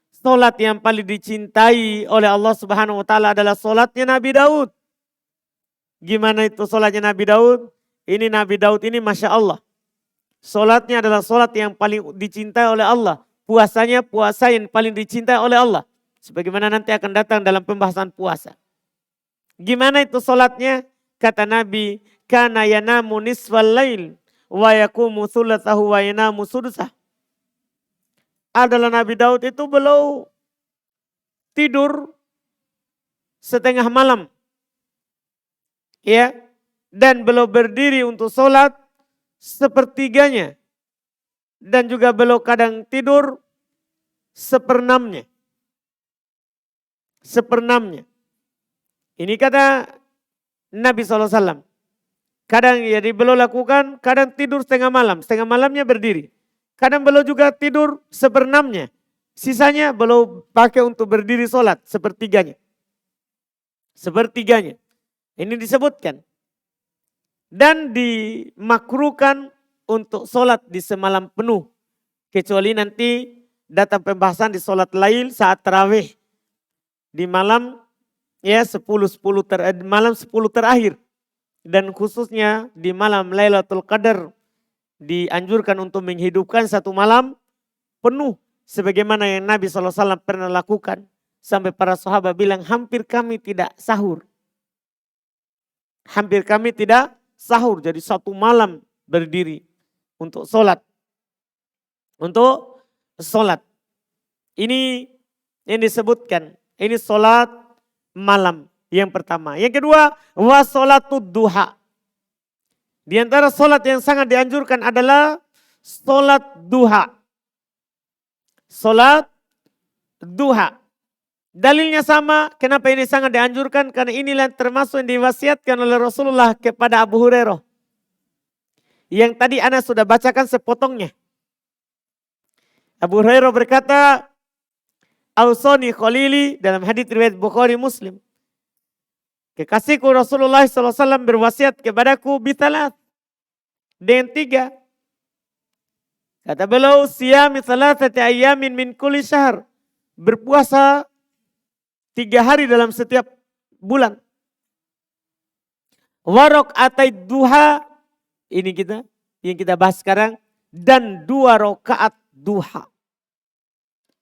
Salat yang paling dicintai oleh Allah Subhanahu wa taala adalah salatnya Nabi Daud. Gimana itu salatnya Nabi Daud? Ini Nabi Daud ini Masya Allah. Salatnya adalah salat yang paling dicintai oleh Allah. Puasanya puasa yang paling dicintai oleh Allah. Sebagaimana nanti akan datang dalam pembahasan puasa. Gimana itu salatnya? Kata Nabi, kana yanamu nisfal lail wa yaqumu thulutsahu wa yanamu sudusah. Adalah Nabi Daud itu beliau tidur setengah malam. Ya, dan beliau berdiri untuk sholat sepertiganya. Dan juga beliau kadang tidur seperenamnya. Seperenamnya. Ini kata Nabi SAW. Kadang jadi beliau lakukan, kadang tidur setengah malam. Setengah malamnya berdiri. Kadang beliau juga tidur seperenamnya. Sisanya beliau pakai untuk berdiri sholat sepertiganya. Sepertiganya. Ini disebutkan. Dan dimakruhkan untuk sholat di semalam penuh. Kecuali nanti datang pembahasan di sholat lail saat tarawih. Di malam ya malam 10 terakhir. Dan khususnya di malam Lailatul Qadar dianjurkan untuk menghidupkan satu malam penuh. Sebagaimana yang Nabi SAW pernah lakukan. Sampai para sahabat bilang hampir kami tidak sahur. Hampir kami tidak sahur. Jadi satu malam berdiri untuk sholat. Untuk sholat. Ini yang disebutkan. Ini sholat malam yang pertama. Yang kedua, wa sholatud duha. Di antara sholat yang sangat dianjurkan adalah sholat duha. Sholat duha. Dalilnya sama, kenapa ini sangat dianjurkan? Karena inilah termasuk yang diwasiatkan oleh Rasulullah kepada Abu Hurairah. Yang tadi ana sudah bacakan sepotongnya. Abu Hurairah berkata, Ausoni Khalili dalam hadits riwayat Bukhari Muslim. Kekasihku Rasulullah SAW berwasiat kepadaku bitalat. Dengan 3. Kata beliau, siyami salasati ayyamin min kulli syahr. Berpuasa 3 hari dalam setiap bulan. Warok atai duha. Ini yang kita bahas sekarang. Dan 2 rakaat duha.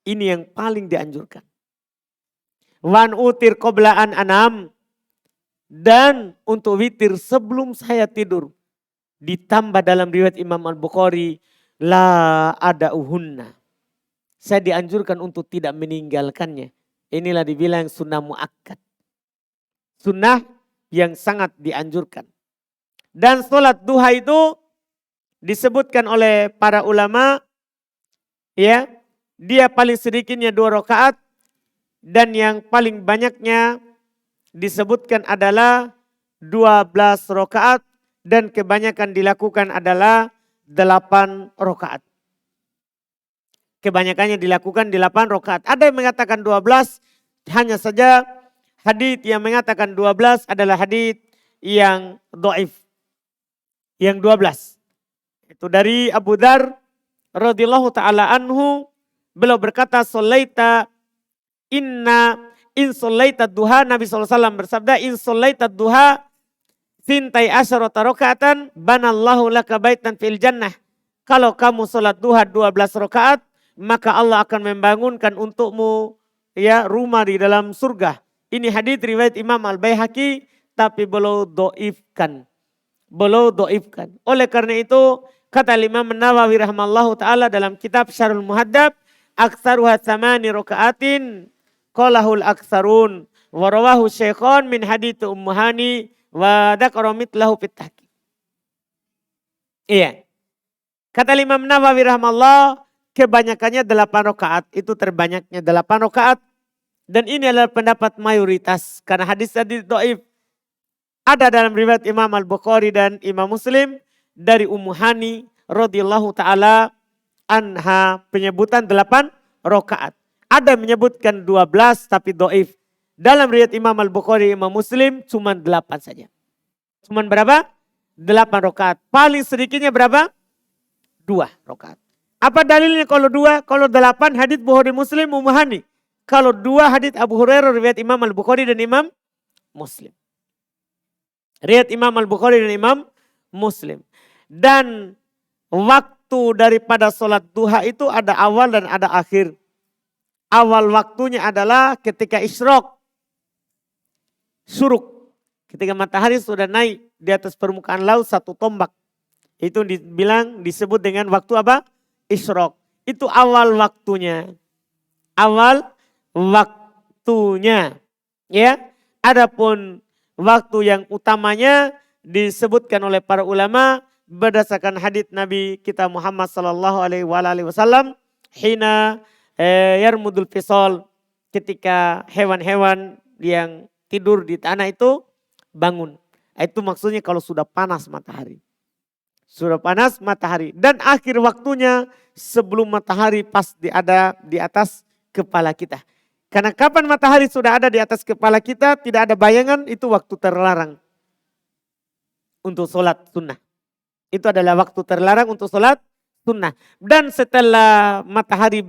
Ini yang paling dianjurkan. Wan utir qoblaan anam. Dan untuk witir sebelum saya tidur. Ditambah dalam riwayat Imam Al-Bukhari. La ada uhunna. Saya dianjurkan untuk tidak meninggalkannya. Inilah dibilang sunnah muakkad. Sunnah yang sangat dianjurkan. Dan sholat duha itu disebutkan oleh para ulama. Ya, dia paling sedikitnya 2 rakaat. Dan yang paling banyaknya disebutkan adalah 12 rakaat. Dan kebanyakan dilakukan adalah 8 rakaat. Kebanyakannya dilakukan 8 rakaat. Ada yang mengatakan 12, hanya saja hadits yang mengatakan 12 adalah hadits yang dhaif. Yang 12. Itu dari Abu Dzar radhiyallahu taala anhu, beliau berkata sallaita in sallaita duha, Nabi SAW bersabda in sallaita duha sintai asyarata rakaatan banallahu laka baitan fil jannah. Kalau kamu salat duha 12 rakaat, maka Allah akan membangunkan untukmu ya rumah di dalam surga. Ini hadits riwayat Imam Al-Baihaqi tapi beliau dhaifkan. Oleh karena itu kata Imam Nawawi rahimallahu taala dalam kitab Syarhul Muhadzab, aktsaruha 8 rakaatin qalahul aktsarun wa rawahu Syaikhan min hadits Ummu Hani wa dzakara mithlahu fit tahqiq. Iya. Kata Imam Nawawi rahimallahu, kebanyakannya 8 rakaat, itu terbanyaknya 8 rakaat. Dan ini adalah pendapat mayoritas karena hadis tadi dhaif. Ada dalam riwayat Imam Al-Bukhari dan Imam Muslim dari Ummu Hani radhiyallahu taala anha penyebutan 8 rakaat. Ada menyebutkan 12 tapi dhaif. Dalam riwayat Imam Al-Bukhari Imam Muslim cuma 8 saja. Cuma berapa? 8 rakaat. Paling sedikitnya berapa? 2 rakaat. Apa dalilnya kalau 2? Kalau 8 hadits Bukhari Muslim Ummu Hani. Kalau 2 hadits Abu Hurairah riwayat Imam Al-Bukhari dan Imam Muslim. Riwayat Imam Al-Bukhari dan Imam Muslim. Dan waktu daripada sholat duha itu ada awal dan ada akhir. Awal waktunya adalah ketika isyraq. Syuruk. Ketika matahari sudah naik di atas permukaan laut 1 tombak. Itu disebut dengan waktu apa? Isyraq. Itu awal waktunya. Awal waktunya. Ya. Adapun waktu yang utamanya disebutkan oleh para ulama berdasarkan hadits Nabi kita Muhammad sallallahu alaihi wasallam, hina yarmudul fisal, ketika hewan-hewan yang tidur di tanah itu bangun. Itu maksudnya kalau sudah panas matahari. Sudah panas matahari. Dan akhir waktunya sebelum matahari pas ada di atas kepala kita. Karena kapan matahari sudah ada di atas kepala kita, tidak ada bayangan, itu waktu terlarang. Untuk sholat sunnah. Itu adalah waktu terlarang untuk sholat sunnah. Dan setelah matahari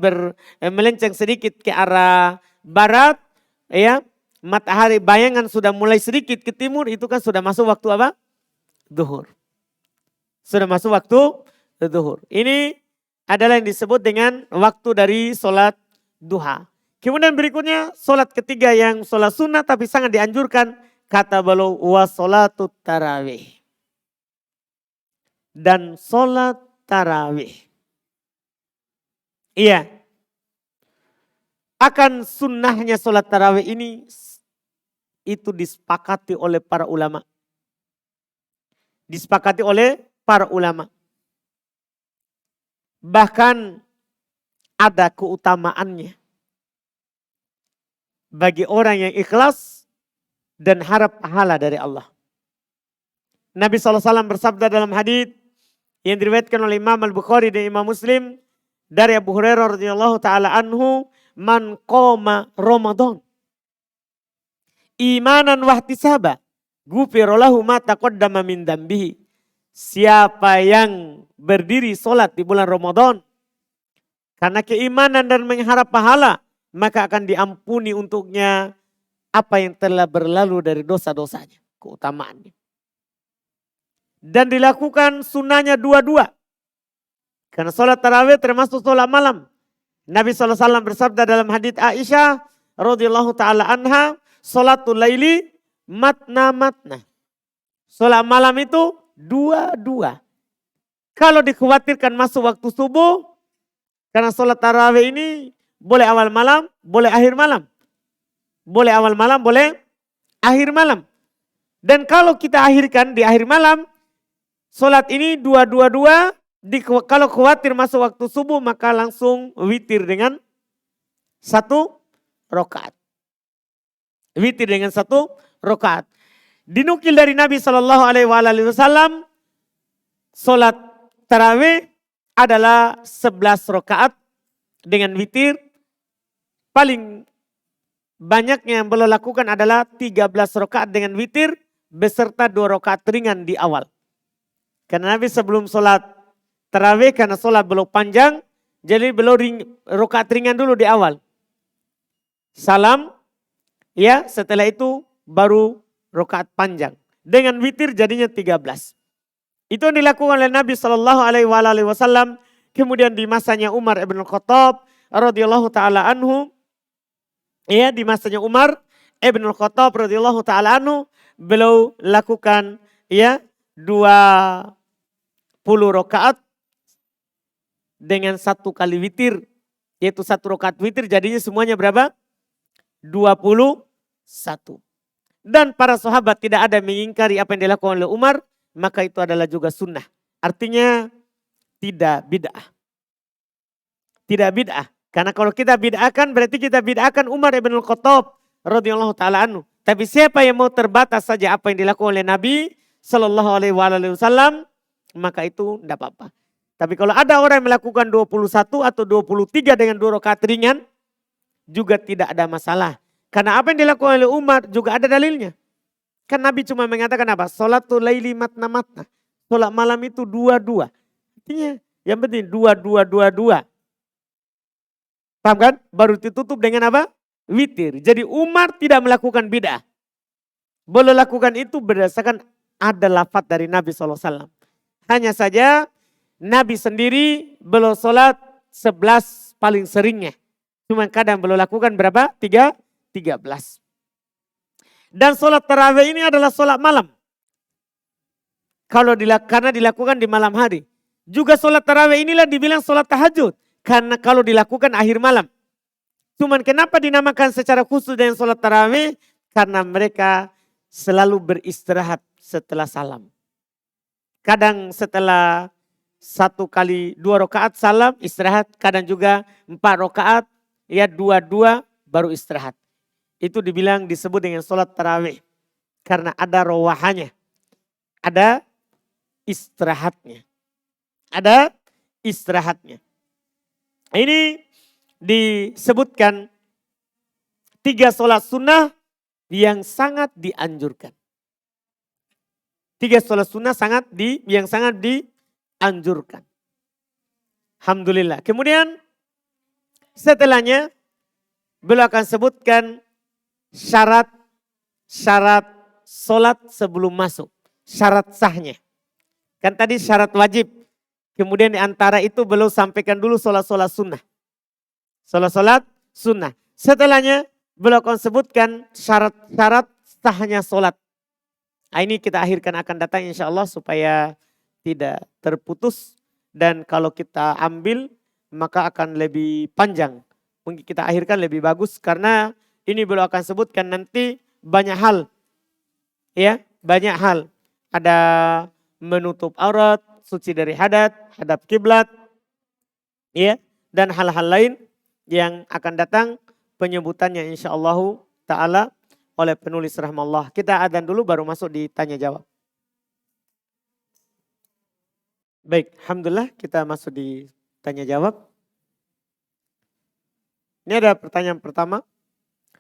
melenceng sedikit ke arah barat, ya, matahari bayangan sudah mulai sedikit ke timur, itu kan sudah masuk waktu apa? Zuhur. Sudah masuk waktu zuhur. Ini adalah yang disebut dengan waktu dari sholat duha. Kemudian berikutnya solat ketiga yang solat sunnah tapi sangat dianjurkan. Kata beliau wa solatut tarawih. Dan solat tarawih. Iya. Akan sunnahnya solat tarawih ini itu disepakati oleh para ulama. Disepakati oleh para ulama. Bahkan ada keutamaannya. Bagi orang yang ikhlas dan harap pahala dari Allah. Nabi SAW bersabda dalam hadits yang diriwayatkan oleh Imam Al-Bukhari dan Imam Muslim dari Abu Hurairah radhiyallahu taala anhu, man qoma Ramadan imanan wahtisaba ghufira lahu ma taqaddama min dambihi. Siapa yang berdiri solat di bulan Ramadan karena keimanan dan mengharap pahala, maka akan diampuni untuknya apa yang telah berlalu dari dosa-dosanya. Keutamaannya. Dan dilakukan sunnahnya dua-dua. Karena sholat tarawih termasuk sholat malam. Nabi SAW bersabda dalam hadits Aisyah radhiyallahu taala anha, sholatul laili matna. Sholat malam itu dua-dua. Kalau dikhawatirkan masuk waktu subuh, karena sholat tarawih ini boleh awal malam, boleh akhir malam. Boleh awal malam, boleh akhir malam. Dan kalau kita akhirkan di akhir malam, sholat ini dua-dua. Kalau khawatir masuk waktu subuh, maka langsung witir dengan 1 rakaat. Witir dengan 1 rakaat. Dinukil dari Nabi SAW, sholat tarawih adalah 11 rakaat dengan witir. Paling banyaknya yang beliau lakukan adalah 13 rakaat dengan witir beserta 2 rakaat ringan di awal. Karena Nabi sebelum sholat tarawih karena sholat belum panjang, jadi beliau rakaat ringan dulu di awal. Salam, ya setelah itu baru rakaat panjang. Dengan witir jadinya 13. Itu yang dilakukan oleh Nabi SAW. Kemudian di masanya Umar ibn Khattab radhiyallahu taala anhu, ya di masanya Umar ibn Khattab radhiyallahu taala anhu, beliau lakukan ya 20 rakaat dengan 1 kali witir, yaitu 1 rakaat witir jadinya semuanya berapa? 21. Dan para sahabat tidak ada mengingkari apa yang dilakukan oleh Umar, maka itu adalah juga sunnah. Artinya tidak bid'ah. Tidak bid'ah. Karena kalau kita bid'ahkan berarti kita bid'ahkan Umar ibn Khattab radhiyallahu taala anhu. Tapi siapa yang mau terbatas saja apa yang dilakukan oleh Nabi sallallahu alaihi wasallam, maka itu tidak apa-apa. Tapi kalau ada orang yang melakukan 21 atau 23 dengan 2 rakaat ringan, juga tidak ada masalah. Karena apa yang dilakukan oleh Umar juga ada dalilnya. Kan Nabi cuma mengatakan apa? Sholatul laili matna. Sholat malam itu 2-2. Artinya yang penting 2-2. Paham kan? Baru ditutup dengan apa? Witir. Jadi Umar tidak melakukan bid'ah. Boleh lakukan itu berdasarkan ada lafaz dari Nabi SAW. Hanya saja Nabi sendiri belum sholat 11 paling seringnya. Cuma kadang belum lakukan berapa? 13. Dan sholat tarawih ini adalah sholat malam. Karena dilakukan di malam hari. Juga sholat tarawih inilah dibilang sholat tahajud. Karena kalau dilakukan akhir malam. Cuman kenapa dinamakan secara khusus dengan sholat tarawih? Karena mereka selalu beristirahat setelah salam. Kadang setelah 1 kali 2 rakaat salam istirahat. Kadang juga 4 rakaat ya 2-2 baru istirahat. Itu dibilang disebut dengan sholat tarawih. Karena ada rawahannya. Ada istirahatnya. Ada istirahatnya. Ini disebutkan 3 sholat sunnah yang sangat dianjurkan. 3 sholat sunnah yang sangat dianjurkan. Alhamdulillah. Kemudian setelahnya beliau akan sebutkan syarat sholat sebelum masuk. Syarat sahnya. Kan tadi syarat wajib. Kemudian di antara itu beliau sampaikan dulu sholat-sholat sunnah. Sholat-sholat sunnah. Setelahnya beliau akan sebutkan syarat-syarat sahnya sholat. Nah, ini kita akhirkan akan datang insya Allah supaya tidak terputus. Dan kalau kita ambil maka akan lebih panjang. Mungkin kita akhirkan lebih bagus karena ini beliau akan sebutkan nanti banyak hal. Ya, banyak hal. Ada menutup aurat, suci dari hadat, hadap kiblat, ya, dan hal-hal lain yang akan datang penyebutannya insyaallah ta'ala oleh penulis rahmallah. Kita adzan dulu baru masuk di tanya jawab. Baik, alhamdulillah kita masuk di tanya jawab. Ini ada pertanyaan pertama.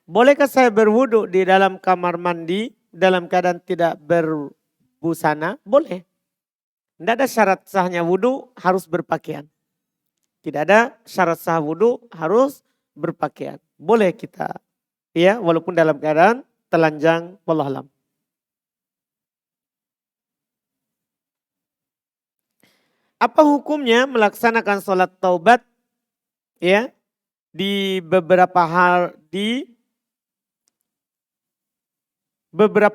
Bolehkah saya berwudu di dalam kamar mandi dalam keadaan tidak berbusana? Boleh. Tidak ada syarat sahnya wudu harus berpakaian. Tidak ada syarat sah wudu harus berpakaian. Boleh kita, ya, walaupun dalam keadaan telanjang, wallahualam. Apa hukumnya melaksanakan sholat taubat, ya, di beberapa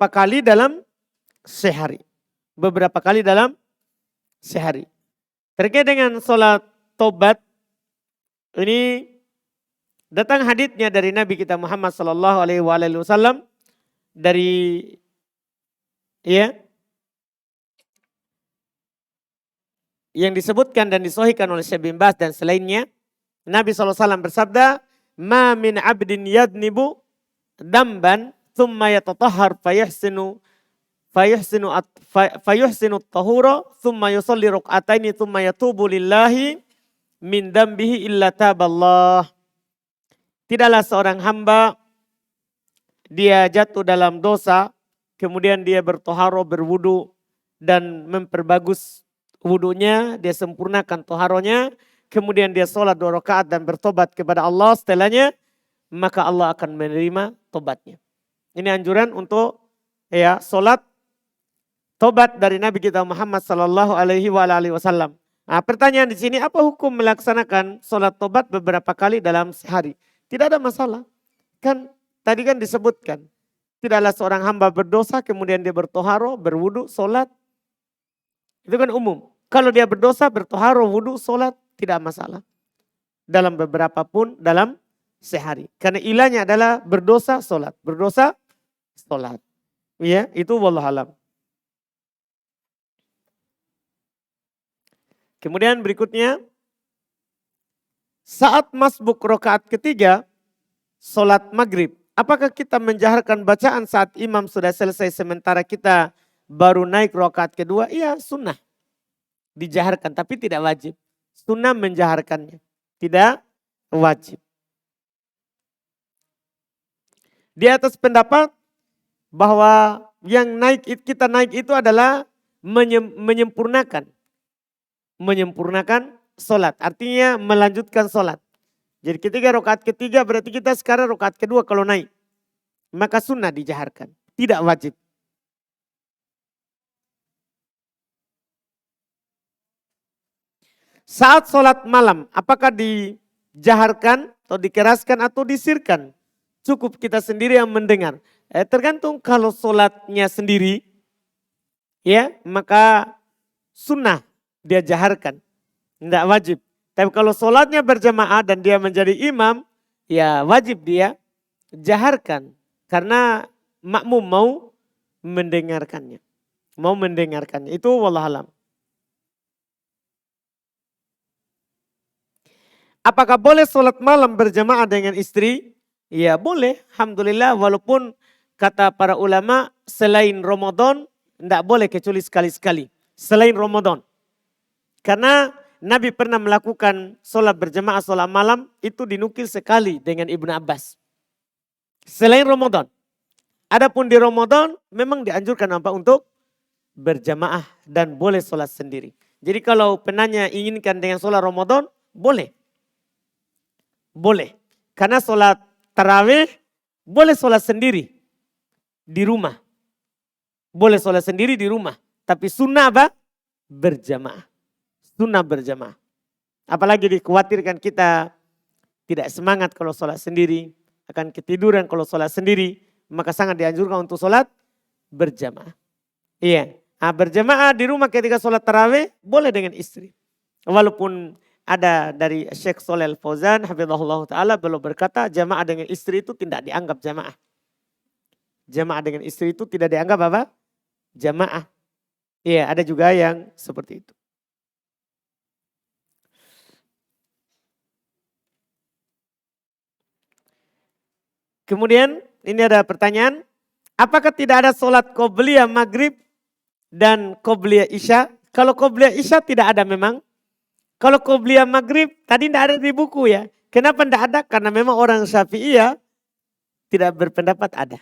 kali dalam sehari. Beberapa kali dalam sehari. Terkait dengan sholat taubat, ini datang haditsnya dari Nabi kita Muhammad sallallahu alaihi wasallam dari, ya, yang disebutkan dan disahihkan oleh Syekh bin Baz dan selainnya. Nabi SAW bersabda, "Ma min 'abdin yadnibu damban thumma yatatahhar fayuhsinu at-tahura thumma yusalli rak'ataini thumma yatubu lillahi min dambihi illa taballah." Tidaklah seorang hamba dia jatuh dalam dosa, kemudian dia bertoharo, berwudu dan memperbagus wudunya, dia sempurnakan toharonya, kemudian dia sholat 2 rakaat dan bertobat kepada Allah setelahnya, maka Allah akan menerima tobatnya. Ini anjuran untuk, ya, sholat tobat dari Nabi kita Muhammad sallallahu alaihi wasallam. Nah, pertanyaan di sini, apa hukum melaksanakan sholat tobat beberapa kali dalam sehari? Tidak ada masalah. Kan tadi kan disebutkan, tidaklah seorang hamba berdosa kemudian dia bertoharo, berwudu, sholat. Itu kan umum. Kalau dia berdosa, bertoharo, wudu, sholat, tidak masalah. Dalam beberapa pun dalam sehari. Karena ilahnya adalah berdosa, sholat. Berdosa, sholat. Ya, itu wallahualam. Kemudian berikutnya, saat masbuk rakaat ketiga, sholat maghrib. Apakah kita menjaharkan bacaan saat imam sudah selesai sementara kita baru naik rakaat kedua? Iya, sunnah. Dijaharkan, tapi tidak wajib. Sunnah menjaharkannya, tidak wajib. Di atas pendapat bahwa yang kita naik itu adalah menyempurnakan sholat. Artinya melanjutkan sholat. Jadi ketika rakaat ketiga berarti kita sekarang rakaat kedua kalau naik. Maka sunnah dijaharkan, tidak wajib. Saat sholat malam, apakah dijaharkan atau dikeraskan atau disirkan? Cukup kita sendiri yang mendengar. Tergantung kalau sholatnya sendiri, ya, maka sunnah dia jaharkan, tidak wajib. Tapi kalau sholatnya berjamaah dan dia menjadi imam, ya wajib dia jaharkan. Karena makmum mau mendengarkannya. Itu wallahualam. Apakah boleh sholat malam berjamaah dengan istri? Ya boleh, alhamdulillah, walaupun kata para ulama selain Ramadan tidak boleh kecuali sekali-sekali. Selain Ramadan. Karena Nabi pernah melakukan sholat berjamaah sholat malam itu dinukil sekali dengan Ibnu Abbas. Selain Ramadan. Adapun di Ramadan memang dianjurkan apa untuk berjamaah dan boleh sholat sendiri. Jadi kalau penanya inginkan dengan sholat Ramadan, boleh. Boleh. Karena sholat tarawih boleh sholat sendiri di rumah. Boleh sholat sendiri di rumah. Tapi sunnah apa? Berjamaah. Sunnah berjamaah. Apalagi dikhawatirkan kita tidak semangat kalau sholat sendiri. akan ketiduran kalau sholat sendiri, maka sangat dianjurkan untuk sholat berjamaah. Iya, berjamaah di rumah ketika sholat tarawih boleh dengan istri. Walaupun ada dari Syekh Shalih Al-Fauzan, hafizahullah ta'ala, beliau berkata jamaah dengan istri itu tidak dianggap jamaah. Jamaah dengan istri itu tidak dianggap apa? Jamaah. Iya, ada juga yang seperti itu. Kemudian ini ada pertanyaan, apakah tidak ada sholat qobliyah maghrib dan qobliyah isya? Kalau qobliyah isya tidak ada memang. Kalau qobliyah maghrib tadi tidak ada di buku ya. Kenapa tidak ada? Karena memang orang Syafi'iyah tidak berpendapat ada.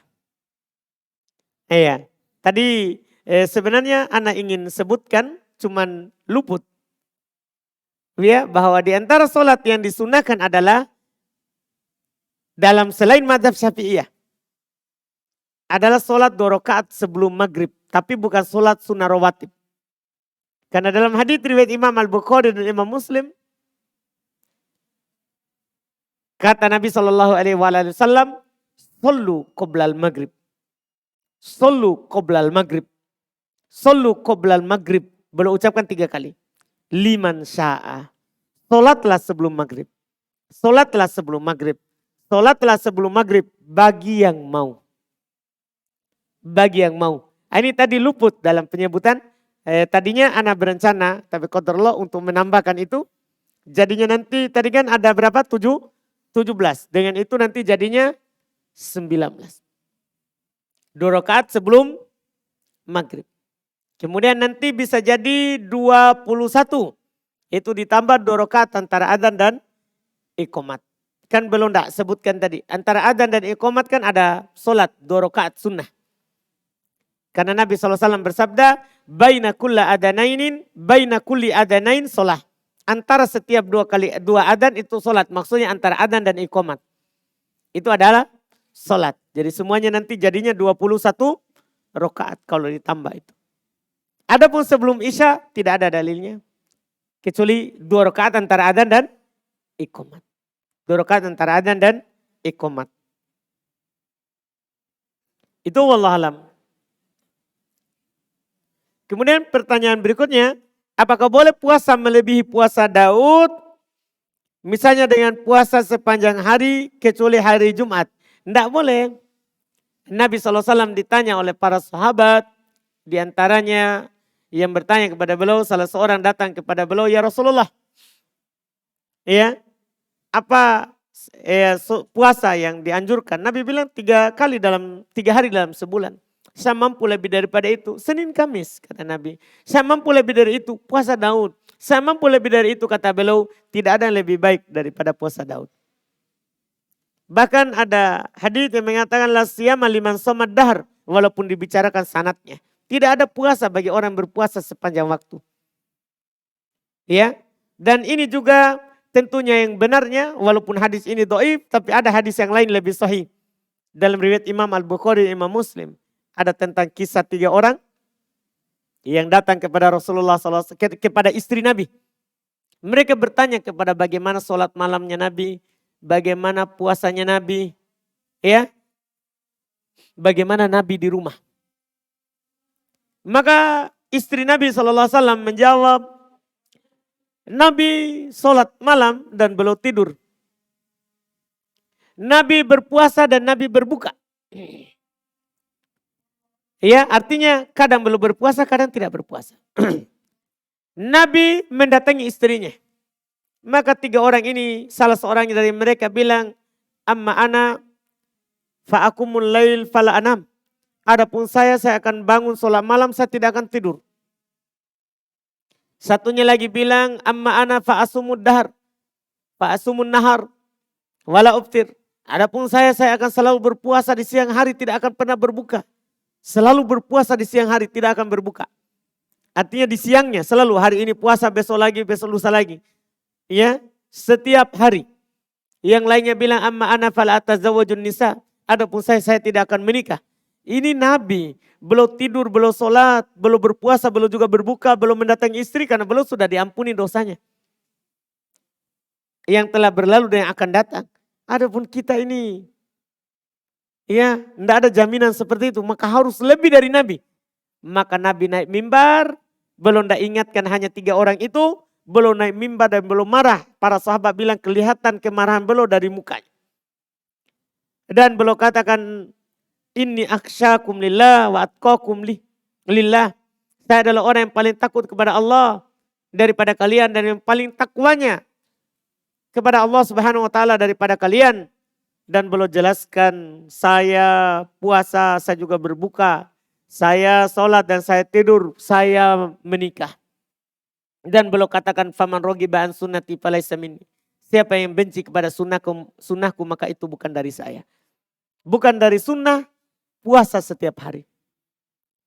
Iya, tadi sebenarnya anak ingin sebutkan cuman luput. Ya, bahwa di antara sholat yang disunahkan adalah dalam selain mazhab Syafi'iyah adalah sholat 2 rakaat sebelum maghrib. Tapi bukan sholat sunnah rawatib. Karena dalam hadits riwayat Imam Al-Bukhari dan Imam Muslim, kata Nabi SAW, "Shollu qoblal maghrib. Shollu qoblal maghrib. Shollu qoblal maghrib." Beliau ucapkan 3 kali. Liman sya'a. Sholatlah sebelum maghrib. Sholatlah sebelum maghrib. Sholatlah sebelum maghrib bagi yang mau. Bagi yang mau. Ini tadi luput dalam penyebutan. Tadinya anak berencana, tapi qadarullah untuk menambahkan itu. Jadinya nanti tadi kan ada berapa? 17. Dengan itu nanti jadinya 19. 2 rakaat sebelum maghrib. Kemudian nanti bisa jadi 21. Itu ditambah 2 rakaat antara adzan dan iqamat. Kan belum tak sebutkan tadi. Antara adzan dan iqamat kan ada solat 2 rakaat sunnah. Karena Nabi SAW bersabda, baina kulli adanain solah. Antara setiap 2 adzan itu solat. Maksudnya antara adzan dan iqamat. Itu adalah solat. Jadi semuanya nanti jadinya 21 rakaat kalau ditambah itu. Adapun sebelum isya tidak ada dalilnya. Kecuali 2 rakaat antara adzan dan iqamat. 2 rakaat antara adzan dan iqamat. Itu wallahualam. Kemudian pertanyaan berikutnya, apakah boleh puasa melebihi puasa Daud? Misalnya dengan puasa sepanjang hari kecuali hari Jumat. Tidak boleh. Nabi SAW ditanya oleh para sahabat, diantaranya yang bertanya kepada beliau, salah seorang datang kepada beliau, ya Rasulullah, ya, apa puasa yang dianjurkan? Nabi bilang 3 hari dalam sebulan. Saya mampu lebih daripada itu. Senin Kamis kata Nabi. Saya mampu lebih dari itu. Puasa Daud. Saya mampu lebih dari itu kata beliau. Tidak ada yang lebih baik daripada puasa Daud. Bahkan ada hadits yang mengatakan la siyama liman somad dahar. Walaupun dibicarakan sanadnya. Tidak ada puasa bagi orang berpuasa sepanjang waktu. Ya. Dan ini juga tentunya yang benarnya. Walaupun hadis ini dhaif. Tapi ada hadis yang lain lebih sahih. Dalam riwayat Imam Al-Bukhari dan Imam Muslim. Ada tentang kisah 3 orang yang datang kepada Rasulullah SAW, kepada istri Nabi. Mereka bertanya kepada bagaimana sholat malamnya Nabi, bagaimana puasanya Nabi, ya, bagaimana Nabi di rumah. Maka istri Nabi SAW menjawab, Nabi sholat malam dan beliau tidur. Nabi berpuasa dan Nabi berbuka. Ya, artinya kadang belum berpuasa, kadang tidak berpuasa. Nabi mendatangi istrinya. Maka 3 orang ini, salah seorang dari mereka bilang, amma ana fa'akumul lail fala anam. Adapun saya akan bangun sholat malam, saya tidak akan tidur. Satunya lagi bilang, amma ana fa'asumud dahar, fa'asumun nahar, wala uftir. Adapun saya akan selalu berpuasa di siang hari, tidak akan pernah berbuka. Selalu berpuasa di siang hari, tidak akan berbuka. Artinya di siangnya selalu, hari ini puasa, besok lagi, besok lusa lagi. Ya, setiap hari. Yang lainnya bilang, amma ana fala atazawwajun nisa. Adapun saya tidak akan menikah. Ini Nabi, belum tidur, belum sholat, belum berpuasa, belum juga berbuka, belum mendatangi istri karena belum sudah diampuni dosanya. Yang telah berlalu dan yang akan datang. Adapun kita ini Ya, tidak ada jaminan seperti itu. Maka harus lebih dari Nabi. Maka Nabi naik mimbar, belum tidak ingatkan hanya 3 orang itu, belum naik mimbar dan belum marah. Para sahabat bilang kelihatan kemarahan beliau dari mukanya. Dan beliau katakan, inni aksyakum lillah wa atqakum lillah. Saya adalah orang yang paling takut kepada Allah daripada kalian dan yang paling takwanya kepada Allah Subhanahu wa taala daripada kalian. Dan beliau jelaskan, saya puasa, saya juga berbuka. Saya sholat dan saya tidur, saya menikah. Dan beliau katakan, faman rogiba an sunnati falaysa minni. Siapa yang benci kepada sunnahku maka itu bukan dari saya. Bukan dari sunnah puasa setiap hari.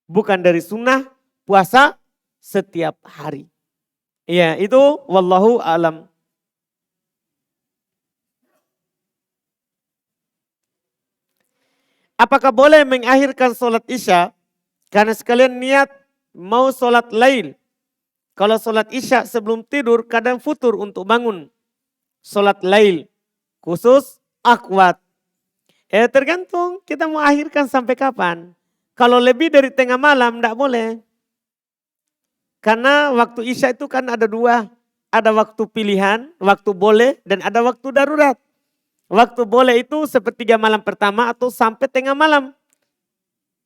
Bukan dari sunnah puasa setiap hari. Ya, itu wallahu alam. Apakah boleh mengakhirkan sholat isya karena sekalian niat mau sholat lail? Kalau sholat isya sebelum tidur kadang futur untuk bangun sholat lail khusus akhwat. Tergantung kita mau akhirkan sampai kapan. Kalau lebih dari tengah malam tidak boleh. Karena waktu isya itu kan ada 2. Ada waktu pilihan, waktu boleh dan ada waktu darurat. Waktu boleh itu sepertiga malam pertama atau sampai tengah malam.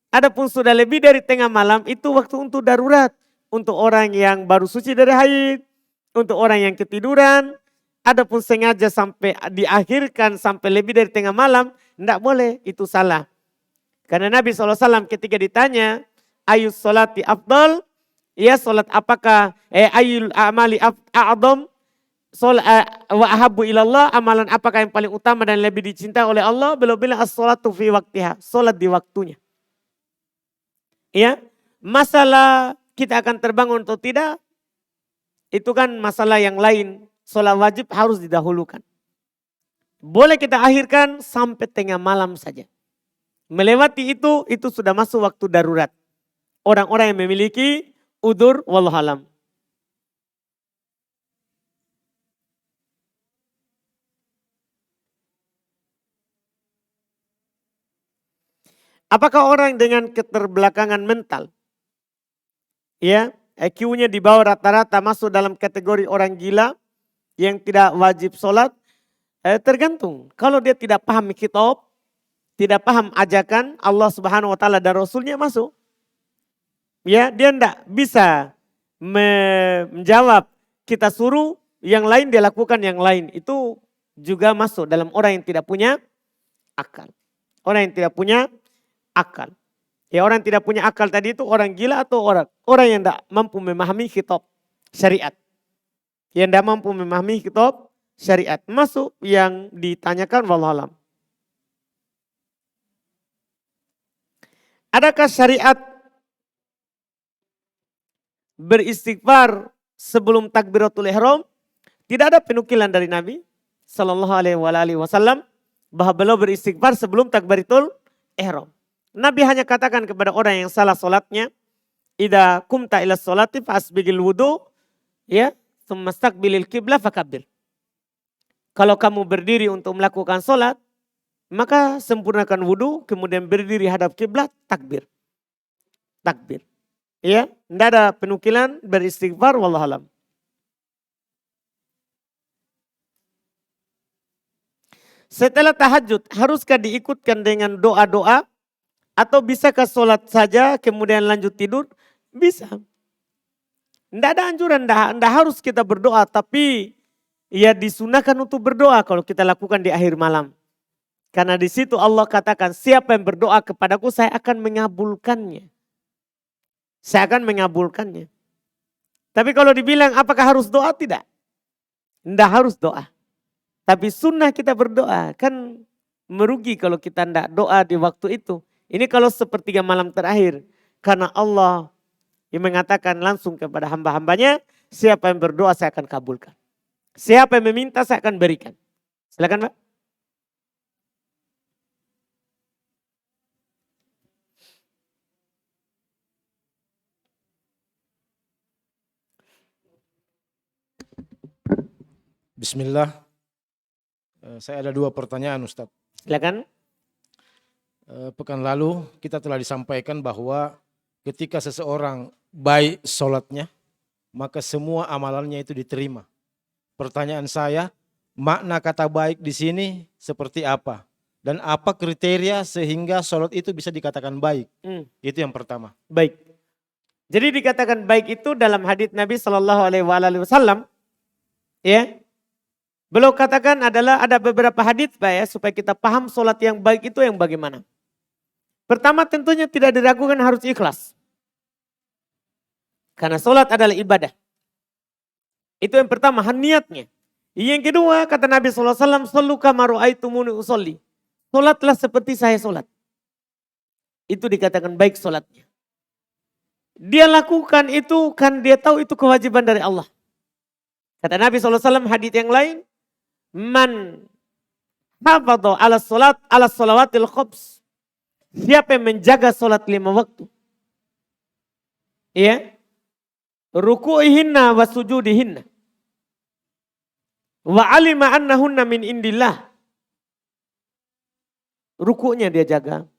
Adapun sudah lebih dari tengah malam itu waktu untuk darurat. Untuk orang yang baru suci dari haid. Untuk orang yang ketiduran. Adapun sengaja sampai diakhirkan sampai lebih dari tengah malam. Tidak boleh, itu salah. Karena Nabi SAW ketika ditanya. Ayus sholati afdal. Ya sholat apakah ayul amali a'adham. Wa ahabbu ilallah, amalan apakah yang paling utama dan lebih dicintai oleh Allah? Beliau bilang as-sholatu fi waktiha, sholat di waktunya. Ya, masalah kita akan terbangun atau tidak, itu kan masalah yang lain. Sholat wajib harus didahulukan. Boleh kita akhirkan sampai tengah malam saja. Melewati itu sudah masuk waktu darurat. Orang-orang yang memiliki udzur wallahualam. Apakah orang dengan keterbelakangan mental, ya, IQ-nya di bawah rata-rata masuk dalam kategori orang gila yang tidak wajib sholat? Tergantung. Kalau dia tidak paham kitab, tidak paham ajakan Allah Subhanahu wa taala dan Rasulnya masuk. Ya, dia tidak bisa menjawab kita suruh yang lain dia lakukan yang lain. Itu juga masuk dalam orang yang tidak punya akal. Orang yang tidak punya akal. Ya, orang yang tidak punya akal tadi itu orang gila atau orang yang tidak mampu memahami kitab syariat. Yang tidak mampu memahami kitab syariat. Masuk yang ditanyakan wallahualam. Adakah syariat beristighfar sebelum takbiratul ihram? Tidak ada penukilan dari Nabi sallallahu alaihi wasallam bahwa beliau beristighfar sebelum takbiratul ihram. Nabi hanya katakan kepada orang yang salah solatnya, idza kumta ila sholati fasbigil wudu, ya, tsumastaqbilil qiblah fakabbir. Kalau kamu berdiri untuk melakukan solat, maka sempurnakan wudu, kemudian berdiri hadap kiblat, takbir. Takbir. Ya, tidak ada penukilan beristighfar wallahualam. Setelah tahajud, haruskah diikutkan dengan doa-doa? Atau bisakah sholat saja kemudian lanjut tidur? Bisa. Tidak ada anjuran, tidak harus kita berdoa. Tapi ya disunahkan untuk berdoa kalau kita lakukan di akhir malam. Karena di situ Allah katakan, siapa yang berdoa kepadaku saya akan mengabulkannya. Saya akan mengabulkannya. Tapi kalau dibilang apakah harus doa? Tidak. Tidak harus doa. Tapi sunnah kita berdoa. Kan merugi kalau kita tidak doa di waktu itu. Ini kalau sepertiga malam terakhir. Karena Allah yang mengatakan langsung kepada hamba-hambanya, siapa yang berdoa saya akan kabulkan. Siapa yang meminta saya akan berikan. Silakan Pak. Bismillah. Saya ada 2 pertanyaan Ustadz. Silakan. Pekan lalu kita telah disampaikan bahwa ketika seseorang baik sholatnya, maka semua amalannya itu diterima. Pertanyaan saya, makna kata baik di sini seperti apa? Dan apa kriteria sehingga sholat itu bisa dikatakan baik? Itu yang pertama. Baik. Jadi dikatakan baik itu dalam hadits Nabi Shallallahu Alaihi Wasallam, ya. Beliau katakan adalah ada beberapa hadits Pak ya, supaya kita paham sholat yang baik itu yang bagaimana. Pertama tentunya tidak diragukan harus ikhlas. Karena sholat adalah ibadah. Itu yang pertama, niatnya. Yang kedua kata Nabi SAW, "Shollu kama ra'aitumuni usolli." Sholatlah seperti saya sholat. Itu dikatakan baik sholatnya. Dia lakukan itu kan dia tahu itu kewajiban dari Allah. Kata Nabi SAW hadits yang lain, "Man hafadha ala sholat ala sholawatil khams." Siapa yang menjaga sholat 5 waktu. Ya. Ruku'ihinna wa sujudihinna. Wa alima annahunna min indillah. Ruku'nya dia jaga.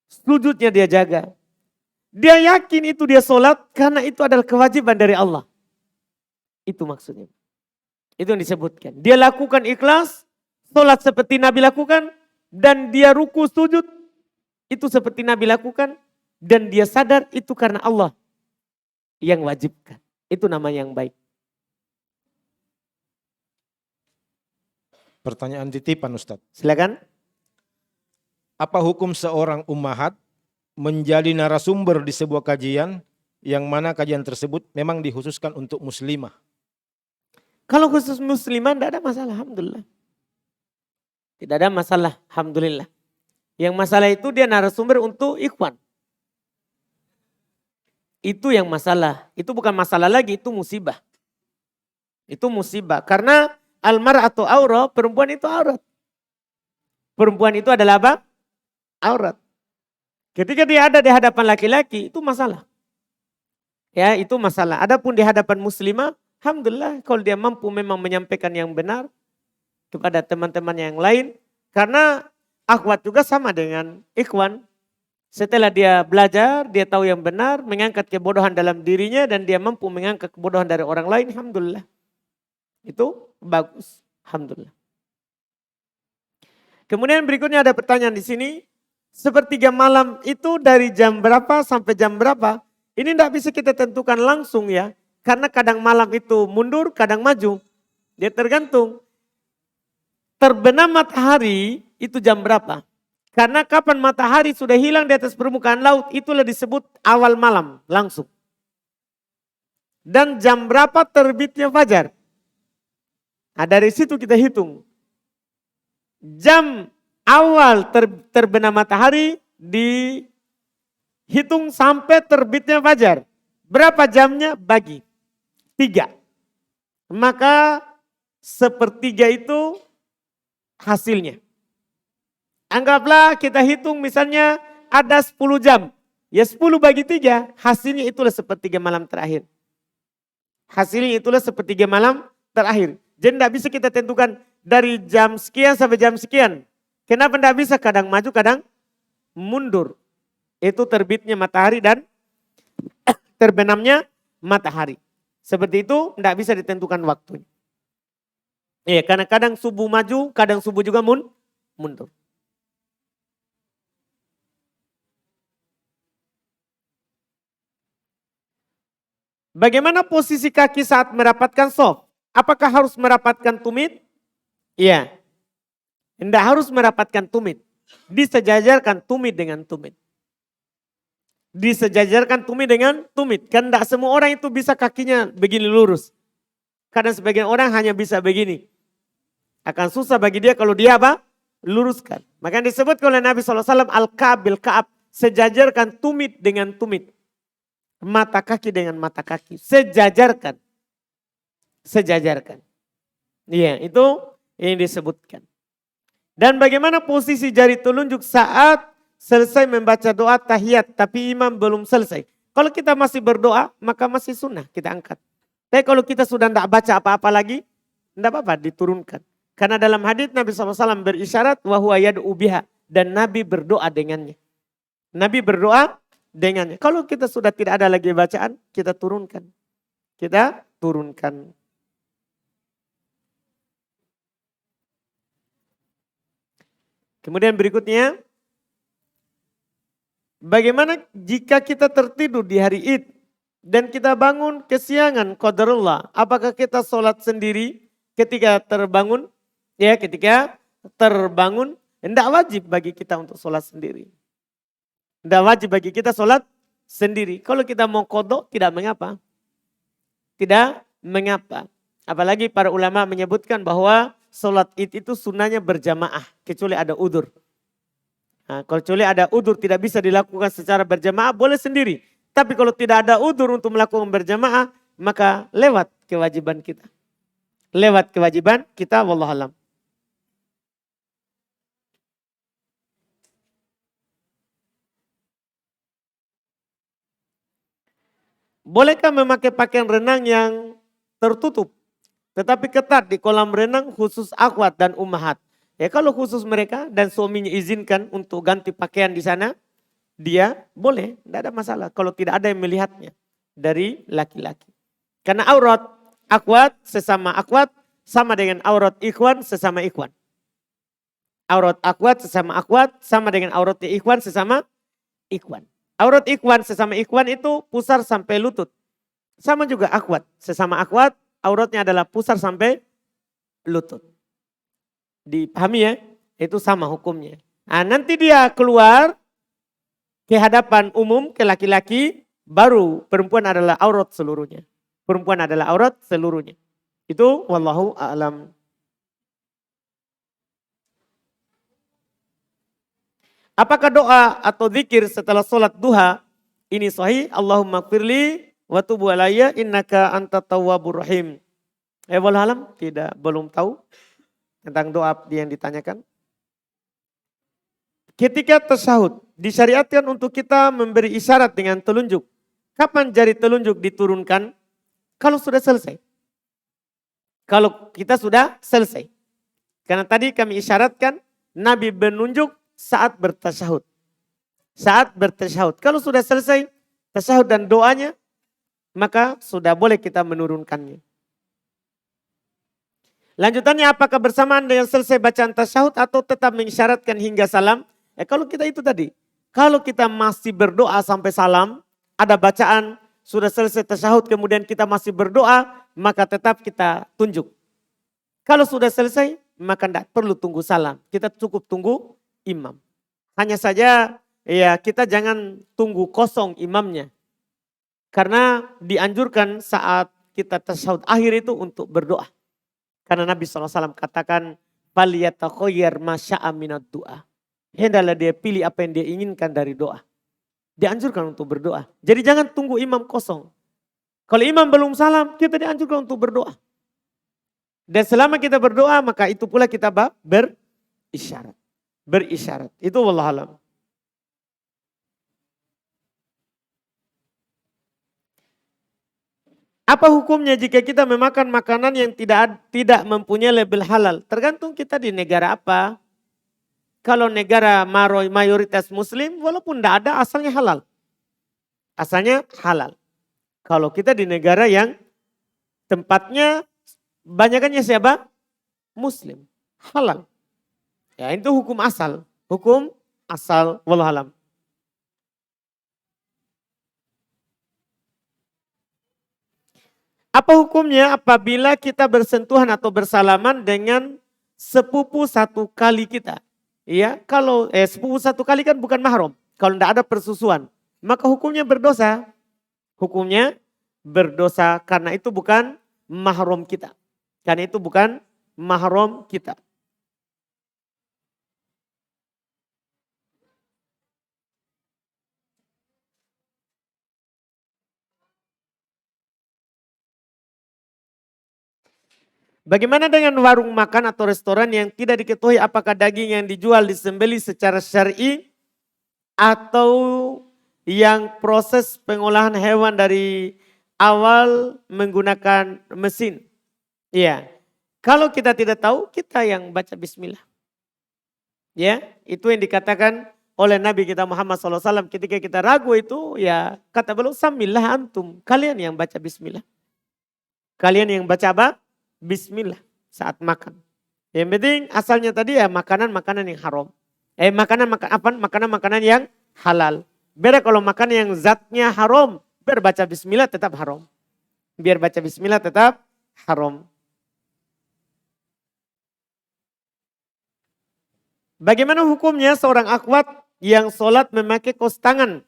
Sujudnya dia jaga. Dia yakin itu dia sholat karena itu adalah kewajiban dari Allah. Itu maksudnya. Itu yang disebutkan. Dia lakukan ikhlas, sholat seperti Nabi lakukan, dan dia ruku sujud, itu seperti Nabi lakukan, dan dia sadar itu karena Allah yang wajibkan. Itu nama yang baik. Pertanyaan titipan Ustaz. Silakan. Apa hukum seorang ummahat menjadi narasumber di sebuah kajian yang mana kajian tersebut memang dikhususkan untuk muslimah? Kalau khusus muslimah tidak ada masalah, alhamdulillah. Tidak ada masalah, alhamdulillah. Yang masalah itu dia narasumber untuk ikhwan. Itu yang masalah. Itu bukan masalah lagi, itu musibah. Itu musibah. Karena almar'atu aurat, perempuan itu aurat. Perempuan itu adalah apa? Aurat. Ketika dia ada di hadapan laki-laki, itu masalah. Ya, itu masalah. Adapun di hadapan muslimah, alhamdulillah kalau dia mampu memang menyampaikan yang benar kepada teman-teman yang lain. Karena akhwat juga sama dengan ikhwan. Setelah dia belajar, dia tahu yang benar, mengangkat kebodohan dalam dirinya dan dia mampu mengangkat kebodohan dari orang lain, alhamdulillah. Itu bagus, alhamdulillah. Kemudian berikutnya ada pertanyaan di sini. Sepertiga malam itu dari jam berapa sampai jam berapa? Ini tidak bisa kita tentukan langsung ya. Karena kadang malam itu mundur, kadang maju. Dia tergantung. Terbenam matahari itu jam berapa? Karena kapan matahari sudah hilang di atas permukaan laut, itulah disebut awal malam langsung. Dan jam berapa terbitnya fajar? Nah, dari situ kita hitung. Jam awal terbenam matahari dihitung sampai terbitnya fajar. Berapa jamnya? Bagi 3. Maka sepertiga itu hasilnya. Anggaplah kita hitung misalnya ada 10 jam. Ya 10 bagi 3 hasilnya itulah sepertiga malam terakhir. Hasilnya itulah sepertiga malam terakhir. Jadi tidak bisa kita tentukan dari jam sekian sampai jam sekian. Kenapa tidak bisa? Kadang maju, kadang mundur. Itu terbitnya matahari dan terbenamnya matahari. Seperti itu tidak bisa ditentukan waktunya. Iya, karena kadang subuh maju, kadang subuh juga mundur. Bagaimana posisi kaki saat merapatkan soft? Apakah harus merapatkan tumit? Iya. Tidak harus merapatkan tumit. Disejajarkan tumit dengan tumit. Disejajarkan tumit dengan tumit. Kan tidak semua orang itu bisa kakinya begini lurus. Kadang sebagian orang hanya bisa begini. Akan susah bagi dia kalau dia apa? Luruskan. Maka disebut oleh Nabi SAW al-ka'ab bil-ka'ab. Sejajarkan tumit dengan tumit. Mata kaki dengan mata kaki. Sejajarkan. Sejajarkan. Iya, itu yang disebutkan. Dan bagaimana posisi jari telunjuk saat selesai membaca doa tahiyat tapi imam belum selesai. Kalau kita masih berdoa maka masih sunnah kita angkat. Tapi kalau kita sudah tidak baca apa-apa lagi, tidak apa-apa diturunkan. Karena dalam hadits Nabi SAW berisyarat wa huwa yad'u biha. dan Nabi berdoa dengannya. Nabi berdoa dengannya. Kalau kita sudah tidak ada lagi bacaan, kita turunkan. Kita turunkan. Kemudian berikutnya, bagaimana jika kita tertidur di hari Id dan kita bangun kesiangan qadarullah, apakah kita sholat sendiri ketika terbangun? Ya, ketika terbangun, tidak wajib bagi kita untuk sholat sendiri. Tidak wajib bagi kita sholat sendiri. Kalau kita mau qadha tidak mengapa. Tidak mengapa. Apalagi para ulama menyebutkan bahwa sholat Id itu sunnahnya berjamaah kecuali ada udzur. Nah, kalau kecuali ada udzur tidak bisa dilakukan secara berjamaah boleh sendiri. Tapi kalau tidak ada udzur untuk melakukan berjamaah maka lewat kewajiban kita. Lewat kewajiban kita wallahualam. Bolehkah memakai pakaian renang yang tertutup tetapi ketat di kolam renang khusus akhwat dan ummahat? Ya kalau khusus mereka dan suaminya izinkan untuk ganti pakaian di sana, dia boleh, tidak ada masalah kalau tidak ada yang melihatnya dari laki-laki. Karena aurat akhwat sesama akhwat sama dengan aurat ikhwan sesama ikhwan. Aurat akhwat sesama akhwat sama dengan aurat ikhwan sesama ikhwan. Aurat ikhwan sesama ikhwan itu pusar sampai lutut. Sama juga akhwat sesama akhwat auratnya adalah pusar sampai lutut. Dipahami ya? Itu sama hukumnya. Nah, nanti dia keluar ke hadapan umum ke laki-laki, baru perempuan adalah aurat seluruhnya. Perempuan adalah aurat seluruhnya. Itu wallahu a'lam. Apakah doa atau zikir setelah sholat duha ini sahih? Allahumma firli wa tubu alayya innaka anta tawwabur rahim. Wallahu a'lam, belum tahu tentang doa yang ditanyakan. Ketika tasyahud disyariatkan untuk kita memberi isyarat dengan telunjuk. Kapan jari telunjuk diturunkan? Kalau sudah selesai. Kalau kita sudah selesai. Karena tadi kami isyaratkan Nabi menunjuk saat bertasyahud. Saat bertasyahud. Kalau sudah selesai tasyahud dan doanya, maka sudah boleh kita menurunkannya. Lanjutannya apakah bersamaan dengan selesai bacaan tasyahud atau tetap mengisyaratkan hingga salam? Kalau kita itu tadi, kalau kita masih berdoa sampai salam, ada bacaan, sudah selesai tasyahud kemudian kita masih berdoa, maka tetap kita tunjuk. Kalau sudah selesai, maka tidak perlu tunggu salam. Kita cukup tunggu imam. Hanya saja ya kita jangan tunggu kosong imamnya. Karena dianjurkan saat kita tasyahud akhir itu untuk berdoa. Karena Nabi SAW katakan, "Falyatakhayyar masya'a minad du'a." Hendaklah dia pilih apa yang dia inginkan dari doa. Dianjurkan untuk berdoa. Jadi jangan tunggu imam kosong. Kalau imam belum salam, kita dianjurkan untuk berdoa. Dan selama kita berdoa, maka itu pula kita berisyarat. Berisyarat. Itu wallahualam. Apa hukumnya jika kita memakan makanan yang tidak mempunyai label halal? Tergantung kita di negara apa. Kalau negara mayoritas muslim walaupun tidak ada asalnya halal. Asalnya halal. Kalau kita di negara yang tempatnya banyakannya siapa? Muslim. Halal. Ya itu hukum asal. Hukum asal wallahualam. Apa hukumnya apabila kita bersentuhan atau bersalaman dengan sepupu satu kali kita? Ya, kalau sepupu satu kali kan bukan mahram. Kalau tidak ada persusuan, maka hukumnya berdosa. Hukumnya berdosa karena itu bukan mahram kita. Karena itu bukan mahram kita. Bagaimana dengan warung makan atau restoran yang tidak diketahui apakah daging yang dijual disembelih secara syar'i atau yang proses pengolahan hewan dari awal menggunakan mesin? Iya. Kalau kita tidak tahu, kita yang baca bismillah. Ya, itu yang dikatakan oleh Nabi kita Muhammad SAW ketika kita ragu itu, ya kata beliau, samillah antum, kalian yang baca bismillah. Kalian yang baca apa? Bismillah saat makan. Yang penting asalnya tadi ya makanan-makanan yang haram. Makanan-makanan yang halal. Beda kalau makan yang zatnya haram, biar baca bismillah tetap haram. Biar baca bismillah tetap haram. Bagaimana hukumnya seorang akhwat yang sholat memakai kaos tangan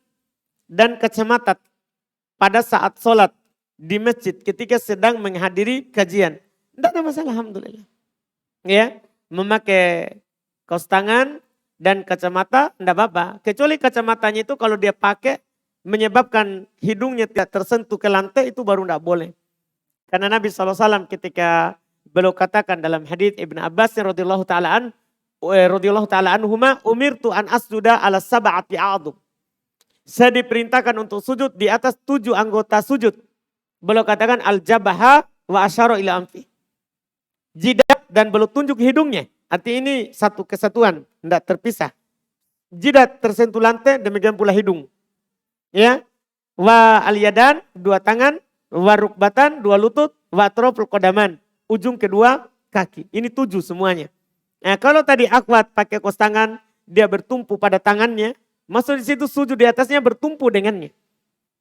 dan kacamata pada saat sholat di masjid ketika sedang menghadiri kajian? Tidak ada masalah, alhamdulillah. Ya, memakai kaos tangan dan kacamata tidak apa-apa. Kecuali kacamatanya itu kalau dia pakai menyebabkan hidungnya tidak tersentuh ke lantai, itu baru tidak boleh. Karena Nabi SAW ketika beliau katakan dalam hadits Ibn Abbas radhiyallahu ta'ala anhuma, umirtu an asjuda ala sab'ati a'dhum. Saya diperintahkan untuk sujud di atas 7 anggota sujud. Beliau katakan al-jabaha wa asyara ila anfi. Jidat dan beliau tunjuk hidungnya. Arti ini satu kesatuan, tidak terpisah. Jidat tersentuh lantai, demikian pula hidung. Ya. Wa al-yadan, 2 tangan, wa rukbatan, 2 lutut, wa atraful qadaman, ujung kedua kaki. Ini 7 semuanya. Nah, kalau tadi akhwat pakai kaos tangan, dia bertumpu pada tangannya, masuk di situ sujud di atasnya bertumpu dengannya.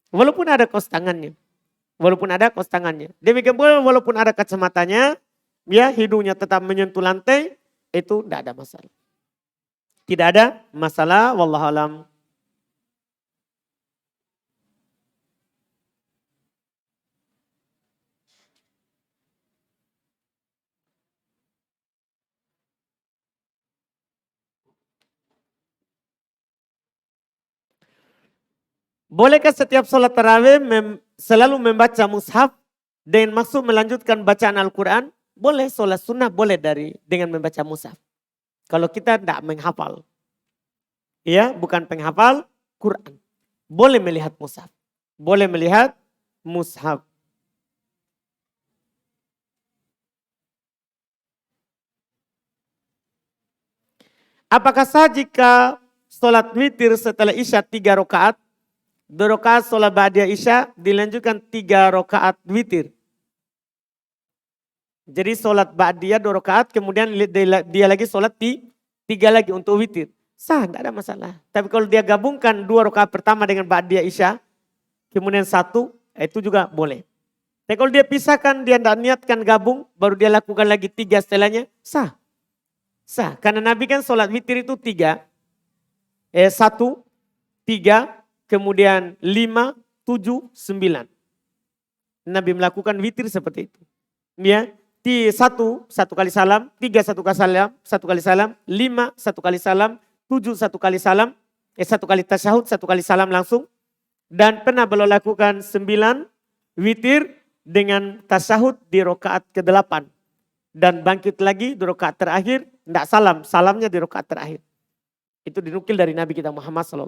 Walaupun ada kaos tangannya. Demikian pula walaupun ada kacamatanya, ya hidungnya tetap menyentuh lantai, itu tidak ada masalah. Tidak ada masalah, wallahu alam. Bolehkah setiap sholat tarawih selalu membaca mushaf dengan maksud melanjutkan bacaan Al-Quran? Boleh, sholat sunnah boleh dengan membaca mushaf. Kalau kita tidak menghafal. Ya, bukan penghafal Quran. Boleh melihat mushaf. Apakah sah jika sholat witir setelah isya 3 rakaat? 2 rakaat sholat ba'da isya dilanjutkan 3 rakaat witir. Jadi sholat ba'diyah 2 rakaat kemudian dia lagi sholat 3 lagi untuk witir. Sah, tidak ada masalah. Tapi kalau dia gabungkan 2 rakaat pertama dengan ba'diyah isya, kemudian 1, itu juga boleh. Tapi kalau dia pisahkan, dia tidak niatkan gabung, baru dia lakukan lagi 3 setelahnya, sah. Sah, karena Nabi kan sholat witir itu 3. 1, 3, kemudian 5, 7, 9. Nabi melakukan witir seperti itu. Ya, 1 kali salam, 3 1 kali salam, 5 1 kali salam, 7 1 kali salam, 1 kali tasyahud, 1 kali salam langsung. Dan pernah beliau lakukan 9 witir dengan tasyahud di rakaat ke-8. Dan bangkit lagi di rakaat terakhir, tidak salam, salamnya di rakaat terakhir. Itu dinukil dari Nabi kita Muhammad SAW.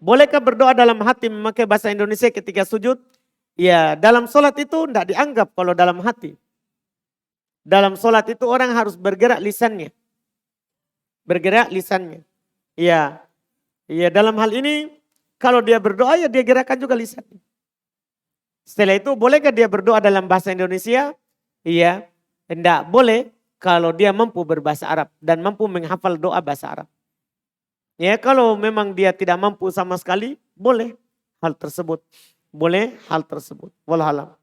Bolehkah berdoa dalam hati memakai bahasa Indonesia ketika sujud? Ya, dalam sholat itu tidak dianggap kalau dalam hati. Dalam sholat itu orang harus bergerak lisannya. Ya, dalam hal ini kalau dia berdoa ya dia gerakkan juga lisannya. Setelah itu bolehkah dia berdoa dalam bahasa Indonesia? Iya, tidak boleh kalau dia mampu berbahasa Arab dan mampu menghafal doa bahasa Arab. Ya, kalau memang dia tidak mampu sama sekali, boleh hal tersebut. Wallahu alam.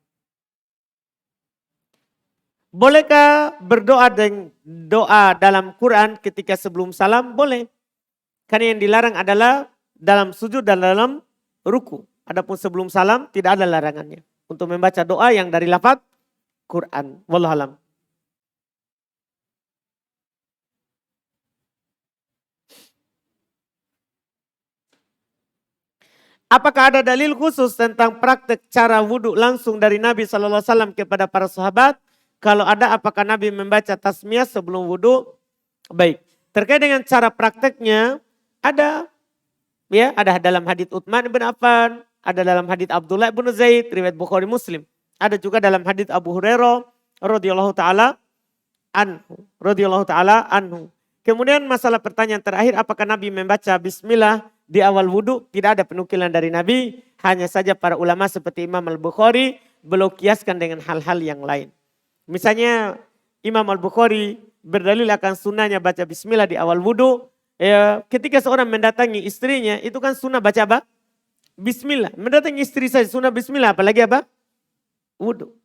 Bolehkah berdoa dengan doa dalam Quran ketika sebelum salam? Boleh. Karena yang dilarang adalah dalam sujud dan dalam ruku. Adapun sebelum salam tidak ada larangannya. Untuk membaca doa yang dari lafaz Quran. Wallahu alam. Apakah ada dalil khusus tentang praktek cara wudhu langsung dari Nabi SAW kepada para sahabat? Kalau ada, apakah Nabi membaca tasmiyah sebelum wudhu? Baik. Terkait dengan cara prakteknya, ada dalam hadits Utsman bin Affan, ada dalam hadits Abdullah bin Zaid, riwayat Bukhari Muslim. Ada juga dalam hadits Abu Hurairah radhiyallahu taala anhu. Kemudian masalah pertanyaan terakhir, apakah Nabi membaca bismillah di awal wudhu? Tidak ada penukilan dari Nabi, hanya saja para ulama seperti Imam Al-Bukhari beliau kiaskan dengan hal-hal yang lain. Misalnya Imam Al-Bukhari berdalil akan sunnahnya baca bismillah di awal wudhu. Ketika seorang mendatangi istrinya, itu kan sunnah baca apa? Bismillah. Mendatangi istri saja sunnah bismillah, apalagi apa? Wudhu.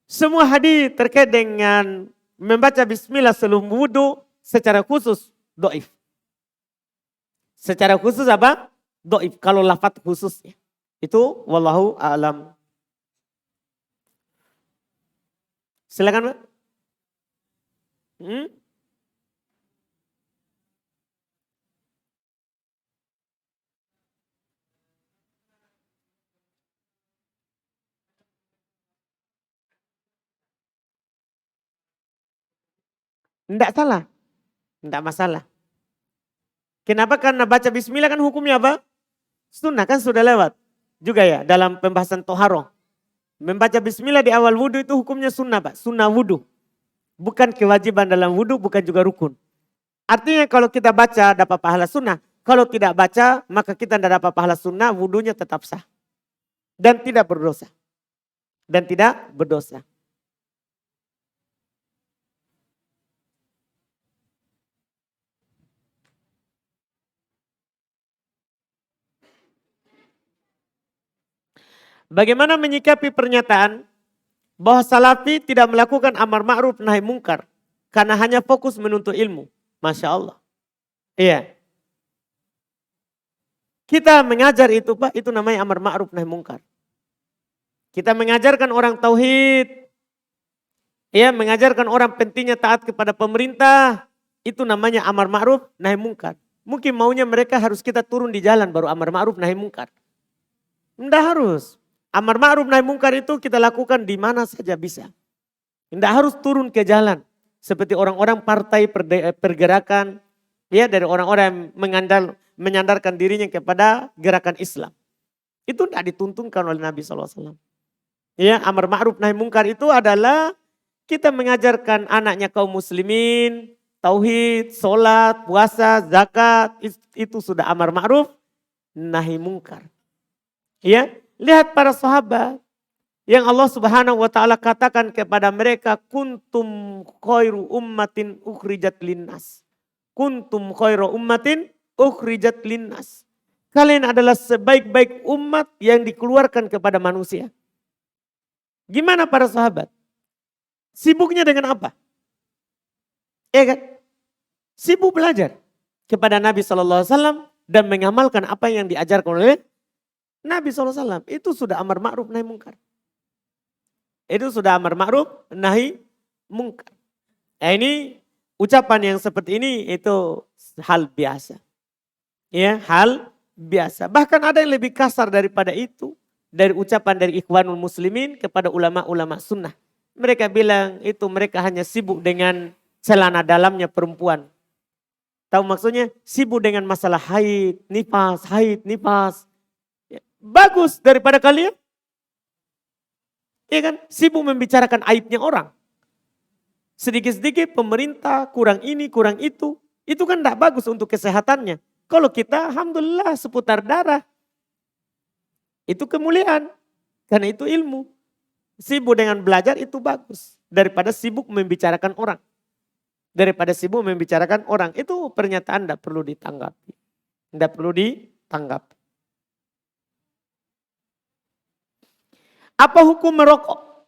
Semua hadis terkait dengan membaca bismillah sebelum wudhu secara khusus doif. Secara khusus apa? Doif. Kalau lafaz khususnya. Itu wallahu a'lam. Silakan, Pak. Tidak salah. Tidak masalah. Kenapa? Karena baca bismillah kan hukumnya apa? Sunnah, kan sudah lewat. Juga ya dalam pembahasan toharoh. Membaca bismillah di awal wudhu itu hukumnya sunnah, Pak. Sunnah wudhu. Bukan kewajiban dalam wudhu, bukan juga rukun. Artinya kalau kita baca dapat pahala sunnah. Kalau tidak baca maka kita tidak dapat pahala sunnah, wudhunya tetap sah. Dan tidak berdosa. Bagaimana menyikapi pernyataan bahwa salafi tidak melakukan amar ma'ruf nahi mungkar karena hanya fokus menuntut ilmu? Masya Allah. Iya. Kita mengajar itu, Pak, itu namanya amar ma'ruf nahi mungkar. Kita mengajarkan orang tauhid, mengajarkan orang pentingnya taat kepada pemerintah, itu namanya amar ma'ruf nahi mungkar. Mungkin maunya mereka harus kita turun di jalan baru amar ma'ruf nahi mungkar. Tidak harus. Amar ma'ruf nahi mungkar itu kita lakukan di mana saja bisa. Tidak harus turun ke jalan. Seperti orang-orang partai pergerakan. Dari orang-orang yang menyandarkan dirinya kepada gerakan Islam. Itu tidak dituntunkan oleh Nabi SAW. Amar ma'ruf nahi mungkar itu adalah kita mengajarkan anaknya kaum muslimin. Tauhid, sholat, puasa, zakat. Itu sudah amar ma'ruf nahi mungkar. Lihat para sahabat yang Allah Subhanahu wa taala katakan kepada mereka, kuntum khairu ummatin ukhrijat linnas. Kuntum khairu ummatin ukhrijat linnas. Kalian adalah sebaik-baik umat yang dikeluarkan kepada manusia. Gimana para sahabat? Sibuknya dengan apa? Kan? Sibuk belajar kepada Nabi SAW dan mengamalkan apa yang diajarkan oleh Nabi SAW. Itu sudah amar ma'ruf nahi mungkar. Itu sudah amar ma'ruf nahi mungkar. Ini ucapan yang seperti ini itu hal biasa. Hal biasa. Bahkan ada yang lebih kasar daripada itu. Dari ucapan dari Ikhwanul Muslimin kepada ulama-ulama sunnah. Mereka bilang itu mereka hanya sibuk dengan celana dalamnya perempuan. Tahu maksudnya? Sibuk dengan masalah haid, nifas. Bagus daripada kalian. Kan? Sibuk membicarakan aibnya orang. Sedikit-sedikit pemerintah kurang ini, kurang itu. Itu kan tidak bagus untuk kesehatannya. Kalau kita alhamdulillah seputar darah. Itu kemuliaan. Karena itu ilmu. Sibuk dengan belajar itu bagus. Daripada sibuk membicarakan orang. Itu pernyataan tidak perlu ditanggapi. Apa hukum merokok?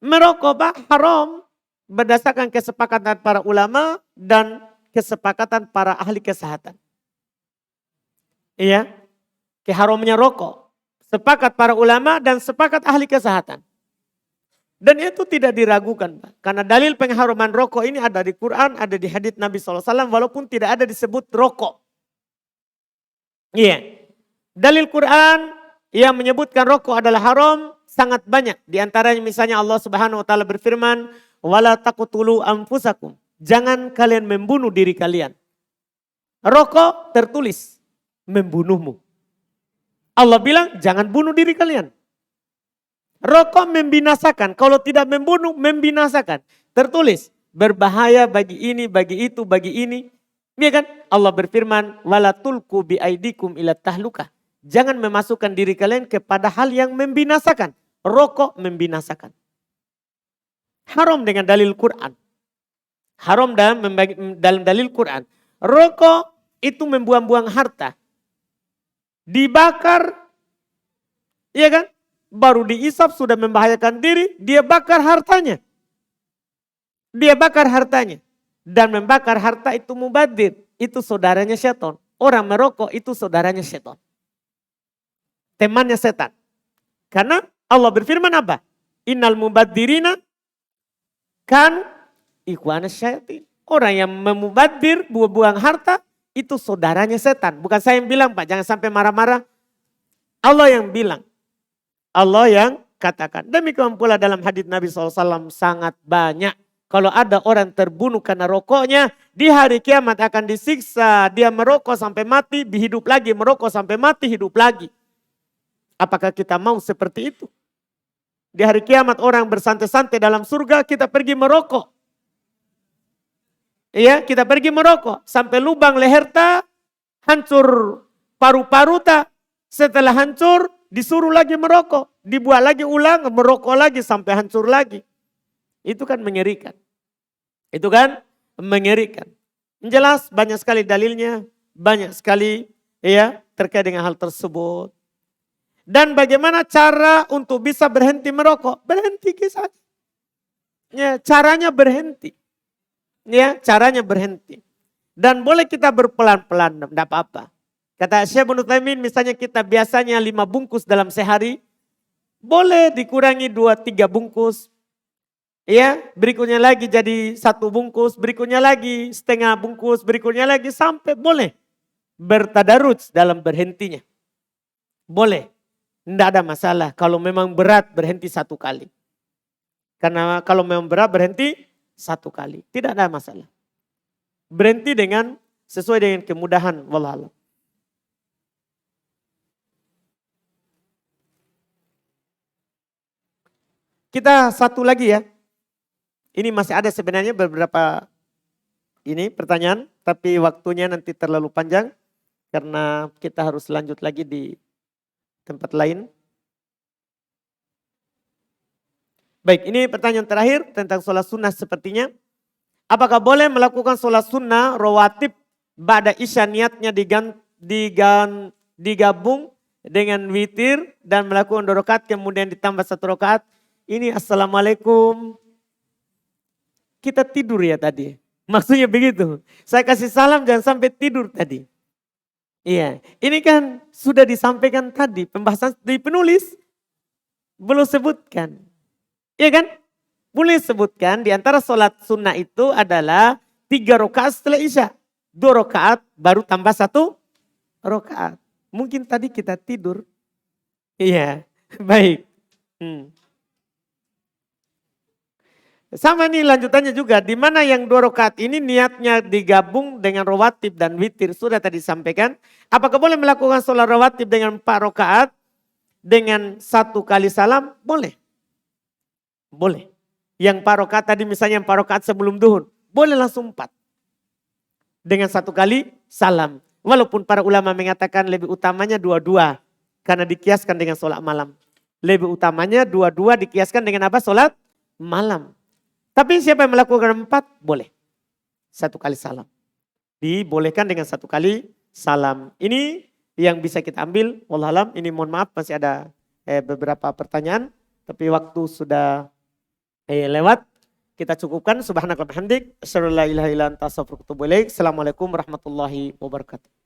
Merokok, Pak, haram berdasarkan kesepakatan para ulama dan kesepakatan para ahli kesehatan. Keharamnya rokok. Sepakat para ulama dan sepakat ahli kesehatan. Dan itu tidak diragukan, Pak. Karena dalil pengharaman rokok ini ada di Quran, ada di hadits Nabi SAW, walaupun tidak ada disebut rokok. Dalil Quran yang menyebutkan rokok adalah haram, sangat banyak. Di antaranya misalnya Allah Subhanahu wa taala berfirman, "Wala taqtulu anfusakum." Jangan kalian membunuh diri kalian. Rokok tertulis membunuhmu. Allah bilang jangan bunuh diri kalian. Rokok membinasakan, kalau tidak membunuh membinasakan. Tertulis berbahaya bagi ini, bagi itu, bagi ini. Iya kan? Allah berfirman, "Wala tulqu biaidikum ila tahlukah." Jangan memasukkan diri kalian kepada hal yang membinasakan. Rokok membinasakan. Haram dengan dalil Quran. Haram dalam dalil Quran. Rokok itu membuang-buang harta. Dibakar, iya kan? Baru diisap sudah membahayakan diri, dia bakar hartanya. Dia bakar hartanya. Dan membakar harta itu mubadir. Itu saudaranya setan. Orang merokok itu saudaranya setan. Temannya setan. Karena Allah berfirman apa? Innal mubadirina kan ikhwana syaitin. Orang yang memubadir, buang-buang harta, itu saudaranya setan. Bukan saya yang bilang Pak, jangan sampai marah-marah. Allah yang bilang. Allah yang katakan. Demikian pula dalam hadits Nabi SAW sangat banyak. Kalau ada orang terbunuh karena rokoknya, di hari kiamat akan disiksa. Dia merokok sampai mati, hidup lagi. Merokok sampai mati, hidup lagi. Apakah kita mau seperti itu? Di hari kiamat orang bersantai-santai dalam surga, kita pergi merokok. Iya, kita pergi merokok. Sampai lubang leher tak, hancur paru-paru tak. Setelah hancur, disuruh lagi merokok. Dibuat lagi ulang, merokok lagi sampai hancur lagi. Itu kan mengerikan. Itu kan mengerikan. Jelas banyak sekali dalilnya, banyak sekali ya terkait dengan hal tersebut. Dan bagaimana cara untuk bisa berhenti merokok? Berhenti saja. Ya, caranya berhenti. Ya, caranya berhenti. Dan boleh kita berpelan-pelan, tidak apa-apa. Kata Syekh Ibnu Utsaimin, misalnya kita biasanya 5 bungkus dalam sehari, boleh dikurangi 2-3 bungkus. Ya, berikutnya lagi jadi 1 bungkus, berikutnya lagi setengah bungkus, berikutnya lagi sampai boleh bertadaruj dalam berhentinya. Boleh, tidak ada masalah kalau memang berat berhenti 1 kali. Karena kalau memang berat berhenti 1 kali, tidak ada masalah. Berhenti dengan sesuai dengan kemudahan, wallah. Kita satu lagi ya. Ini masih ada sebenarnya beberapa ini pertanyaan, tapi waktunya nanti terlalu panjang karena kita harus lanjut lagi di tempat lain. Baik, ini pertanyaan terakhir tentang sholat sunnah sepertinya. Apakah boleh melakukan sholat sunnah rawatib ba'da isya niatnya digabung dengan witir dan melakukan 2 rakaat kemudian ditambah 1 rakaat? Ini assalamualaikum. Kita tidur ya tadi. Maksudnya begitu. Saya kasih salam jangan sampai tidur tadi. Iya, ini kan sudah disampaikan tadi. Pembahasan di penulis. Belum sebutkan. Iya kan? Boleh sebutkan di antara sholat sunnah itu adalah 3 rakaat setelah isya. 2 rakaat baru tambah 1 rakaat. Mungkin tadi kita tidur. Iya, baik. Sama nih lanjutannya juga, di mana yang 2 rakaat ini niatnya digabung dengan rawatib dan witir. Sudah tadi disampaikan. Apakah boleh melakukan sholat rawatib dengan 4 rakaat dengan 1 kali salam? Boleh. Boleh. Yang 4 rakaat tadi misalnya 4 rakaat sebelum duhur. Boleh langsung 4. Dengan 1 kali salam. Walaupun para ulama mengatakan lebih utamanya 2-2. Karena dikiaskan dengan sholat malam. Lebih utamanya 2-2 dikiaskan dengan apa? Sholat malam. Tapi siapa yang melakukan 4? Boleh. 1 kali salam. Dibolehkan dengan 1 kali salam. Ini yang bisa kita ambil. Wallahualam, ini mohon maaf masih ada beberapa pertanyaan. Tapi waktu sudah lewat. Kita cukupkan. Subhanakallahumma wa bihamdik. Asyhadu an la ilaha illa anta astaghfiruka wa atubu ilaik. Assalamualaikum warahmatullahi wabarakatuh.